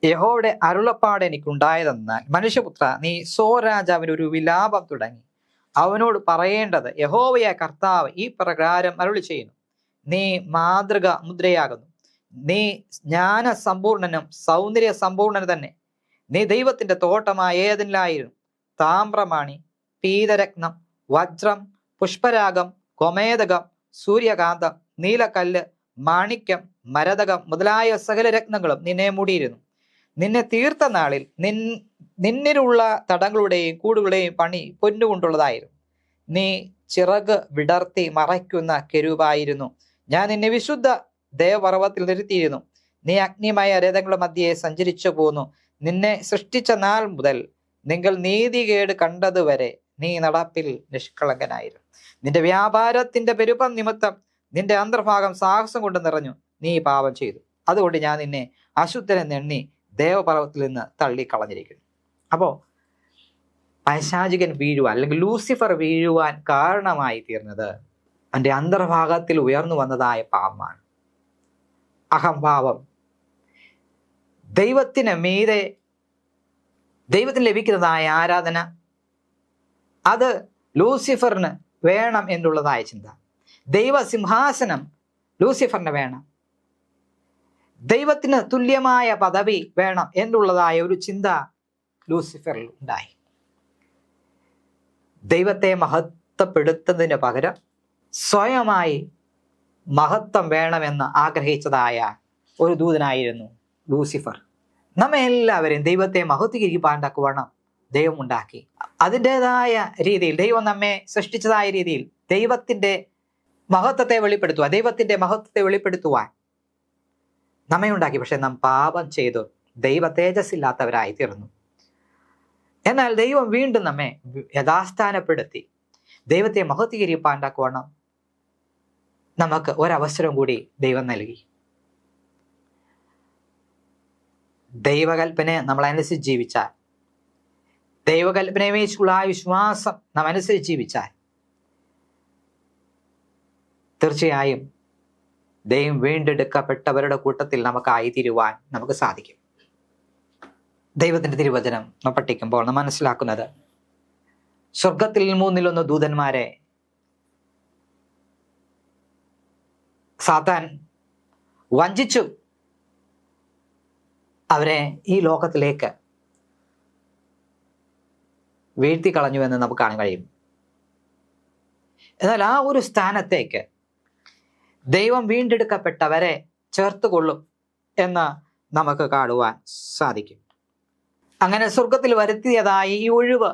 S1: യഹോവയുടെ അരുളപ്പാട് എനിക്കുണ്ടായതെന്നാൽ, മനുഷ്യപുത്ര, നീ സോരാജാവിന് ഒരു വിലാപം തുടങ്ങി അവനോട് പറയേണ്ടത്, യഹോവയായ കർത്താവ് ഈ പ്രകാരം അരുളി ചെയ്യുന്നു, നീ മാതൃക മുദ്രയാകുന്നു, നീ ജ്ഞാന സമ്പൂർണനും സൗന്ദര്യ സമ്പൂർണനും തന്നെ. നീ ദൈവത്തിന്റെ തോട്ടമായ ഏദനിലായിരുന്നു. താമ്രമണി, പീതരത്നം, വജ്രം, പുഷ്പരാഗം, ഗോമേദകം, സൂര്യകാന്തം, നീലക്കല്ല്, മാണിക്യം, മരതകം മുതലായ സകല രത്നങ്ങളും നിന്നെ മൂടിയിരുന്നു. നിന്നെ തീർത്ത നാളിൽ നിന്നിലുള്ള തടങ്ങളുടെയും കൂടുകളുടെയും പണി പൊന്നുകൊണ്ടുള്ളതായിരുന്നു. നീ ചിറക് വിടർത്തി മറയ്ക്കുന്ന കെരൂബായിരുന്നു. ഞാൻ നിന്നെ വിശുദ്ധ ദേവപർവ്വതത്തിൽ നിർത്തിയിരുന്നു. നീ അഗ്നിമയ രഥങ്ങളുടെ മധ്യേ സഞ്ചരിച്ചു പോന്നു. നിന്നെ സൃഷ്ടിച്ച നാൾ മുതൽ നിങ്ങൾ നീതികേട് കണ്ടതുവരെ നീ നടപ്പിൽ നിഷ്കളങ്കനായിരുന്നു. നിന്റെ വ്യാപാരത്തിന്റെ പെരുപ്പം നിമിത്തം നിന്റെ അന്തർഭാഗം സാഹസം കൊണ്ട് നിറഞ്ഞു. നീ പാപം ചെയ്തു. അതുകൊണ്ട് ഞാൻ നിന്നെ അശുദ്ധനെന്നെണ്ണി ദേവപർവ്വതത്തിൽ നിന്ന് തള്ളിക്കളഞ്ഞിരിക്കുന്നു. അപ്പോൾ പൈശാചികൻ വീഴുവാൻ അല്ലെങ്കിൽ ലൂസിഫർ വീഴുവാൻ കാരണമായി തീർന്നത് അവൻ്റെ അന്തർഭാഗത്തിൽ ഉയർന്നു വന്നതായ പാപമാണ്, അഹംഭാവം. ദൈവത്തിന് മീതെ ദൈവത്തിന് ലഭിക്കുന്നതായ ആരാധന അത് ലൂസിഫറിന് വേണം എന്നുള്ളതായ ചിന്ത. ദൈവസിംഹാസനം ലൂസിഫറിന് വേണം, ദൈവത്തിന് തുല്യമായ പദവി വേണം എന്നുള്ളതായ ഒരു ചിന്ത ലൂസിഫറിൽ ഉണ്ടായി. ദൈവത്തെ മഹത്വപ്പെടുത്തുന്നതിന് പകരം സ്വയമായി മഹത്വം വേണമെന്ന് ആഗ്രഹിച്ചതായ ഒരു ദൂതനായിരുന്നു ലൂസിഫർ. നമ്മെ എല്ലാവരെയും ദൈവത്തെ മഹത്വീകരിക്കാൻ തക്കവണ്ണം ദൈവം ഉണ്ടാക്കി. അതിൻ്റെതായ രീതിയിൽ ദൈവം നമ്മെ സൃഷ്ടിച്ചതായ രീതിയിൽ ദൈവത്തിൻ്റെ മഹത്വത്തെ വെളിപ്പെടുത്തുവാൻ നമ്മെ ഉണ്ടാക്കി. പക്ഷെ നാം പാപം ചെയ്തു ദൈവ തേജസ്സില്ലാത്തവരായി തീർന്നു. എന്നാൽ ദൈവം വീണ്ടും നമ്മെ യഥാസ്ഥാനപ്പെടുത്തി ദൈവത്തെ മഹത്വീകരിക്കാൻ തക്കവണ്ണം നമുക്ക് ഒരവസരം കൂടി ദൈവം നൽകി. ദൈവകൽപ്പനയെ നമ്മൾ അനുസരിച്ച് ജീവിച്ചാൽ, ദൈവകൽപ്പനയെ വെച്ചുള്ള ആ വിശ്വാസം നാം അനുസരിച്ച് ജീവിച്ചാൽ തീർച്ചയായും ദൈവം വീണ്ടെടുക്കപ്പെട്ടവരുടെ കൂട്ടത്തിൽ നമുക്കായി തീരുവാൻ നമുക്ക് സാധിക്കും. ദൈവത്തിന്റെ തിരുവചനം നാം പഠിക്കുമ്പോൾ നാം മനസ്സിലാക്കുന്നത്, സ്വർഗത്തിൽ 1/3 ദൂതന്മാരെ സാത്താൻ വഞ്ചിച്ചു, അവരെ ഈ ലോകത്തിലേക്ക് വീഴ്ത്തി കളഞ്ഞു എന്ന് നമുക്ക് കാണാൻ കഴിയും. എന്നാൽ ആ ഒരു സ്ഥാനത്തേക്ക് ദൈവം വീണ്ടെടുക്കപ്പെട്ടവരെ ചേർത്തുകൊള്ളും എന്ന് നമുക്ക് കാണുവാൻ സാധിക്കും. അങ്ങനെ സ്വർഗത്തിൽ വരുത്തിയതായ ഈ ഒഴിവ്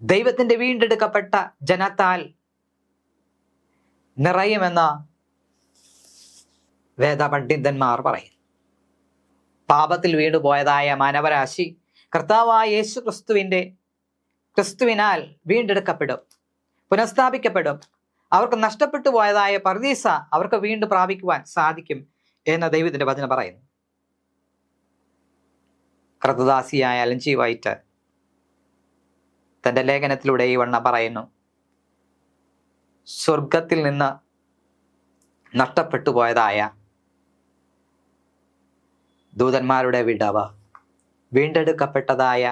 S1: ദൈവത്തിന്റെ വീണ്ടെടുക്കപ്പെട്ട ജനത്താൽ നിറയുമെന്ന് വേദപണ്ഡിതന്മാർ പറയും. പാപത്തിൽ വീണുപോയതായ മാനവരാശി കർത്താവായ യേശു ക്രിസ്തുവിനാൽ വീണ്ടെടുക്കപ്പെടും, പുനഃസ്ഥാപിക്കപ്പെടും. അവർക്ക് നഷ്ടപ്പെട്ടു പോയതായ പർദീസ അവർക്ക് വീണ്ടും പ്രാപിക്കുവാൻ സാധിക്കും എന്ന് ദൈവത്തിന്റെ വചനം പറയുന്നു. കർത്തദാസിയായ എലൻ ജി വൈറ്റ് തന്റെ ലേഖനത്തിലൂടെ ഈ വണ്ണം പറയുന്നു, സ്വർഗത്തിൽ നിന്ന് നഷ്ടപ്പെട്ടു പോയതായ ദൂതന്മാരുടെ വിടവ് വീണ്ടെടുക്കപ്പെട്ടതായ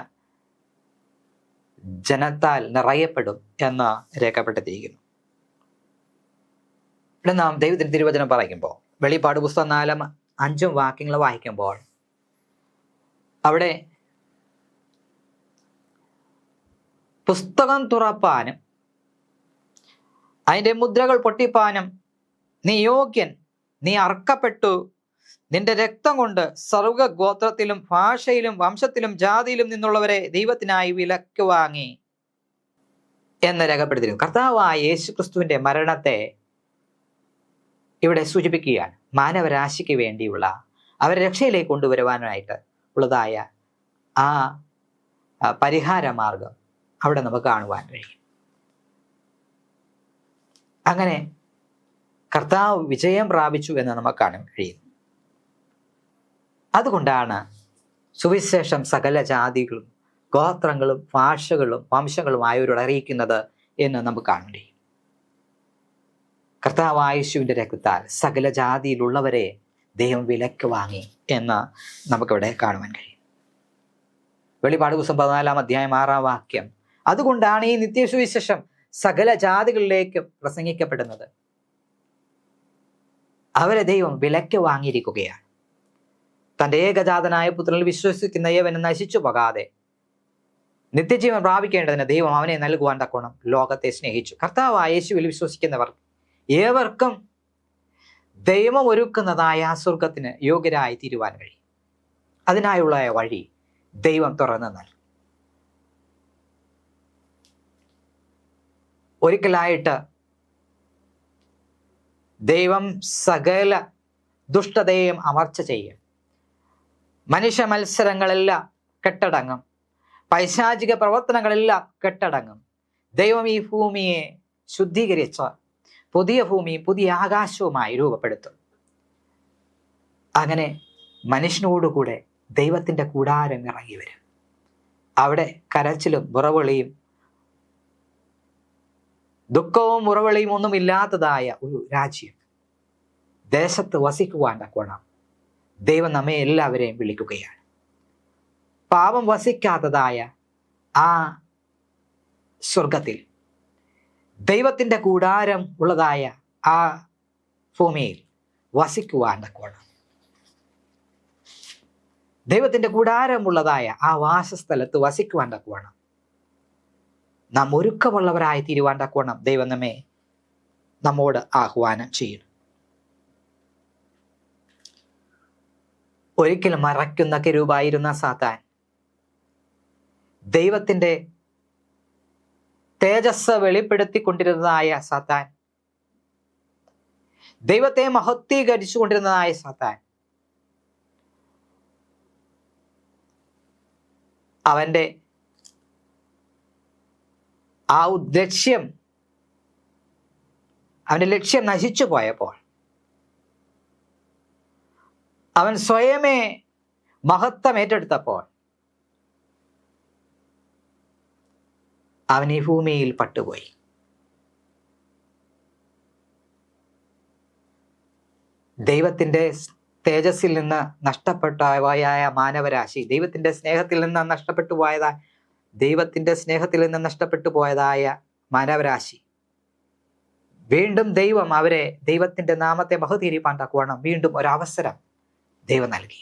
S1: ജനത്താൽ നിറയപ്പെടും എന്ന് രേഖപ്പെടുത്തിയിരിക്കുന്നു. ഇവിടെ നാം ദൈവത്തിന്റെ തിരുവചനം പറയുമ്പോൾ, വെളിപ്പാട് പുസ്തകം 4-5 വാക്യങ്ങൾ വായിക്കുമ്പോൾ അവിടെ പുസ്തകം തുറപ്പാനും അതിൻ്റെ മുദ്രകൾ പൊട്ടിപ്പാനും നീ യോഗ്യൻ, നീ അർക്കപ്പെട്ടു, നിന്റെ രക്തം കൊണ്ട് സർവ്വഗോത്രത്തിലും ഭാഷയിലും വംശത്തിലും ജാതിയിലും നിന്നുള്ളവരെ ദൈവത്തിനായി വിലക്ക് വാങ്ങി എന്ന് രേഖപ്പെടുത്തിയിരുന്നു. കർത്താവായ യേശു ക്രിസ്തുവിന്റെ മരണത്തെ ഇവിടെ സൂചിപ്പിക്കുകയാണ്. മാനവരാശിക്ക് വേണ്ടിയുള്ള അവരെ രക്ഷയിലേക്ക് കൊണ്ടുവരുവാനായിട്ട് ഉള്ളതായ ആ പരിഹാര മാർഗം അവിടെ നമുക്ക് കാണുവാൻ കഴിയും. അങ്ങനെ കർത്താവ് വിജയം പ്രാപിച്ചു എന്ന് നമുക്ക് കാണാൻ കഴിയുന്നു. അതുകൊണ്ടാണ് സുവിശേഷം സകല ജാതികളും ഗോത്രങ്ങളും ഭാഷകളും വംശങ്ങളുമായവരോട് അറിയിക്കുന്നത് എന്ന് നമുക്ക് കാണാൻ കഴിയും. കർത്താവായ യേശുവിന്റെ രക്തത്താൽ സകല ജാതിയിലുള്ളവരെ ദൈവം വിലക്ക് വാങ്ങി എന്ന് നമുക്കിവിടെ കാണുവാൻ കഴിയും. വെളിപ്പാട് പുസ്തകം 14-ാം അധ്യായം 6-ാം വാക്യം, അതുകൊണ്ടാണ് ഈ നിത്യസുവിശേഷം സകല ജാതികളിലേക്ക് പ്രസംഗിക്കപ്പെടുന്നത്. അവരെ ദൈവം വിലക്ക് വാങ്ങിയിരിക്കുകയാണ്. തൻ്റെ ഏകജാതനായ പുത്രനിൽ വിശ്വസിക്കുന്ന ഏവനും നശിച്ചു പോകാതെ നിത്യജീവൻ പ്രാപിക്കേണ്ടതിന് ദൈവം അവനെ നൽകുവാൻ തക്കോണം ലോകത്തെ സ്നേഹിച്ചു. കർത്താവായ യേശുവിൽ വിശ്വസിക്കുന്നവർ ഏവർക്കും ദൈവം ഒരുക്കുന്നതായ ആ സ്വർഗത്തിന് യോഗ്യരായി തീരുവാൻ കഴിയും. അതിനായുള്ള വഴി ദൈവം തുറന്നു നൽകും. ഒരിക്കലായിട്ട് ദൈവം സകല ദുഷ്ടതയും അമർച്ച ചെയ്യും. മനുഷ്യ മത്സരങ്ങളെല്ലാം കെട്ടടങ്ങും, പൈശാചിക പ്രവർത്തനങ്ങളെല്ലാം കെട്ടടങ്ങും. ദൈവം ഈ ഭൂമിയെ ശുദ്ധീകരിച്ച പുതിയ ഭൂമിയും പുതിയ ആകാശവുമായി രൂപപ്പെടുത്തും. അങ്ങനെ മനുഷ്യനോടുകൂടെ ദൈവത്തിൻ്റെ കൂടാരം ഇറങ്ങി വരും. അവിടെ കരച്ചിലും മുറവിളിയും ദുഃഖവും മുറവിളിയും ഒന്നും ഇല്ലാത്തതായ ഒരു രാജ്യം ദേശത്ത് വസിക്കുവാൻ തക്കോണം ദൈവം നമ്മെ എല്ലാവരെയും വിളിക്കുകയാണ്. പാപം വസിക്കാത്തതായ ആ സ്വർഗത്തിൽ, ദൈവത്തിൻ്റെ കൂടാരം ഉള്ളതായ ആ ഭൂമിയിൽ വസിക്കുവാൻ തക്കോണം, ദൈവത്തിൻ്റെ കൂടാരമുള്ളതായ ആ വാസസ്ഥലത്ത് വസിക്കുവാൻ തക്കോണം നാം ഒരുക്കമുള്ളവരായി തീരുവാൻ തക്കോണം ദൈവം നമ്മോട് ആഹ്വാനം ചെയ്യുന്നു. ഒരിക്കലും മറയ്ക്കുന്ന കെരൂബായിരുന്ന സാത്താൻ ദൈവത്തിൻ്റെ തേജസ് വെളിപ്പെടുത്തിക്കൊണ്ടിരുന്നതായ സാത്താൻ, ദൈവത്തെ മഹത്വീകരിച്ചു കൊണ്ടിരുന്നതായ സാത്താൻ, അവന്റെ ആ അവന്റെ ലക്ഷ്യം നശിച്ചു പോയപ്പോൾ അവൻ സ്വയമേ മഹത്വം ഏറ്റെടുത്തപ്പോൾ അവൻ ഈ ഭൂമിയിൽ പട്ടുപോയി. ദൈവത്തിൻ്റെ തേജസ്സിൽ നിന്ന് നഷ്ടപ്പെട്ട പോയായ മാനവരാശി, ദൈവത്തിൻ്റെ സ്നേഹത്തിൽ നിന്ന് നഷ്ടപ്പെട്ടു പോയതായ മാനവരാശി, വീണ്ടും ദൈവം അവരെ ദൈവത്തിൻ്റെ നാമത്തെ ബഹുതീരിപ്പാൻ തക്കവണ്ണം വീണ്ടും ഒരവസരം ദൈവം നൽകി.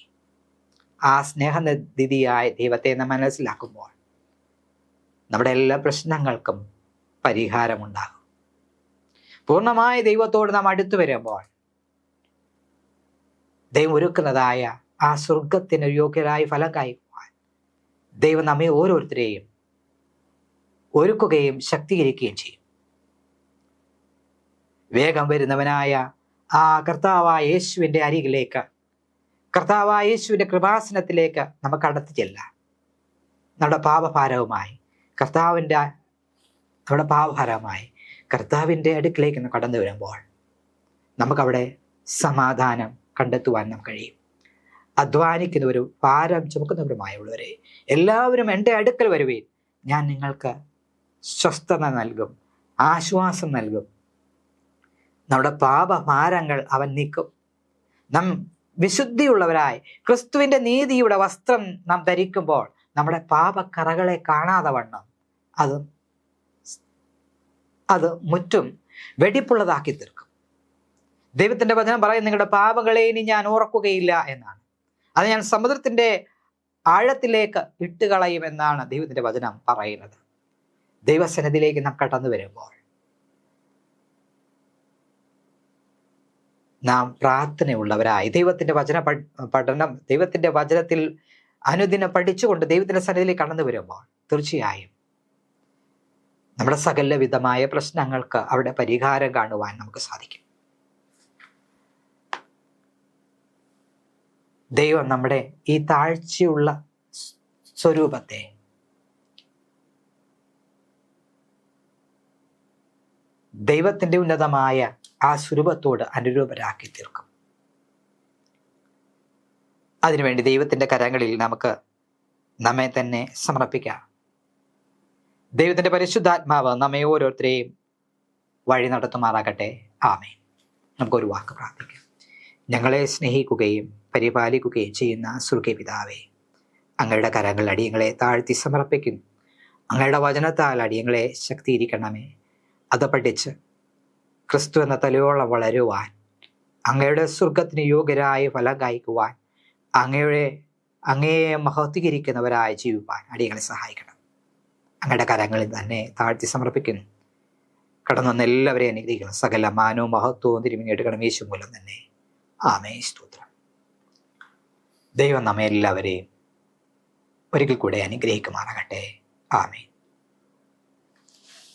S1: ആ സ്നേഹനിധിയായ ദൈവത്തെ നാം മനസ്സിലാക്കുമ്പോൾ നമ്മുടെ എല്ലാ പ്രശ്നങ്ങൾക്കും പരിഹാരമുണ്ടാകും. പൂർണ്ണമായ ദൈവത്തോട് നാം അടുത്തു വരുമ്പോൾ ദൈവം ഒരുക്കുന്നതായ ആ സ്വർഗത്തിന് യോഗ്യരായി ഫലം കായ്ക്കുവാൻ ദൈവം നമ്മെ ഓരോരുത്തരെയും ഒരുക്കുകയും ശക്തീകരിക്കുകയും ചെയ്യും. വേഗം വരുന്നവനായ ആ കർത്താവായ യേശുവിൻ്റെ അരികിലേക്ക്, കർത്താവായ യേശുവിൻ്റെ കൃപാസനത്തിലേക്ക് നമുക്ക് അടുത്ത് ചെല്ലാം. നമ്മുടെ പാപഭാരവുമായി കർത്താവിൻ്റെ അടുക്കിലേക്ക് കടന്നു വരുമ്പോൾ നമുക്കവിടെ സമാധാനം കണ്ടെത്തുവാൻ നമുക്ക് കഴിയും. അധ്വാനിക്കുന്നവരും ഭാരം ചുമക്കുന്നവരുമായുള്ളവരെ എല്ലാവരും എൻ്റെ അടുക്കൽ വരുവീൻ, ഞാൻ നിങ്ങൾക്ക് സ്വസ്ഥത നൽകും, ആശ്വാസം നൽകും. നമ്മുടെ പാപഭാരങ്ങൾ അവൻ നീക്കും. നാം വിശുദ്ധിയുള്ളവരായി ക്രിസ്തുവിൻ്റെ നീതിയുടെ വസ്ത്രം നാം ധരിക്കുമ്പോൾ നമ്മുടെ പാപക്കറകളെ കാണാതെ വണ്ണം അത് മുറ്റും വെടിപ്പുള്ളതാക്കി തീർക്കും. ദൈവത്തിൻ്റെ വചനം പറയും, നിങ്ങളുടെ പാപങ്ങളെ ഇനി ഞാൻ ഓർക്കുകയില്ല എന്നാണ്. അത് ഞാൻ സമുദ്രത്തിൻ്റെ ആഴത്തിലേക്ക് ഇട്ടുകളയും എന്നാണ് ദൈവത്തിൻ്റെ വചനം പറയുന്നത്. ദൈവസന്നിധിയിലേക്ക് നാം കടന്നു വരുമ്പോൾ നാം പ്രാർത്ഥനയുള്ളവരായി ദൈവത്തിൻ്റെ ദൈവത്തിൻ്റെ വചനത്തിൽ അനുദിനം പഠിച്ചുകൊണ്ട് ദൈവത്തിൻ്റെ സന്നിധിയിലേക്ക് കടന്നു വരുമ്പോൾ തീർച്ചയായും നമ്മുടെ സകലവിധമായ പ്രശ്നങ്ങൾക്ക് അവിടെ പരിഹാരം കാണുവാൻ നമുക്ക് സാധിക്കും. ദൈവം നമ്മുടെ ഈ താഴ്ചയുള്ള സ്വരൂപത്തെ ദൈവത്തിൻ്റെ ഉന്നതമായ ആ സ്വരൂപത്തോട് അനുരൂപരാക്കി തീർക്കും. അതിനുവേണ്ടി ദൈവത്തിൻ്റെ കരങ്ങളിൽ നമുക്ക് നമ്മെ തന്നെ സമർപ്പിക്കാം. ദൈവത്തിൻ്റെ പരിശുദ്ധാത്മാവ് നമ്മെ ഓരോരുത്തരെയും വഴി നടത്തുമാറാകട്ടെ. ആമേൻ. നമുക്കൊരു വാക്ക് പ്രാർത്ഥിക്കാം. ഞങ്ങളെ സ്നേഹിക്കുകയും പരിപാലിക്കുകയും ചെയ്യുന്ന സ്വർഗ്ഗീയ പിതാവേ, അങ്ങയുടെ കരങ്ങൾ അടിയങ്ങളെ താഴ്ത്തി സമർപ്പിക്കുന്നു. അങ്ങയുടെ വചനത്താൽ അടിയങ്ങളെ ശക്തീകരിക്കണമേ. അത് പഠിച്ച് ക്രിസ്തു എന്ന തലയോളം വളരുവാൻ, അങ്ങയുടെ സ്വർഗത്തിന് യോഗ്യരായ ഫലം കായ്ക്കുവാൻ, അങ്ങയെ മഹത്വീകരിക്കുന്നവരായി ജീവിപ്പാൻ അടിയങ്ങളെ സഹായിക്കണം. അങ്ങയുടെ കരങ്ങളിൽ തന്നെ താഴ്ത്തി സമർപ്പിക്കുന്നു. കടന്നു വന്ന എല്ലാവരെയും അനുഗ്രഹിക്കണം. സകല മാനവും മഹത്വവും തിരുമി എടുക്കണം യേശു മൂലം തന്നെ. ആമേൻ. സ്തോത്രം. ദൈവം നമ്മെ എല്ലാവരെയും ഒരിക്കൽ കൂടെ അനുഗ്രഹിക്കുമാറാകട്ടെ. ആമേൻ.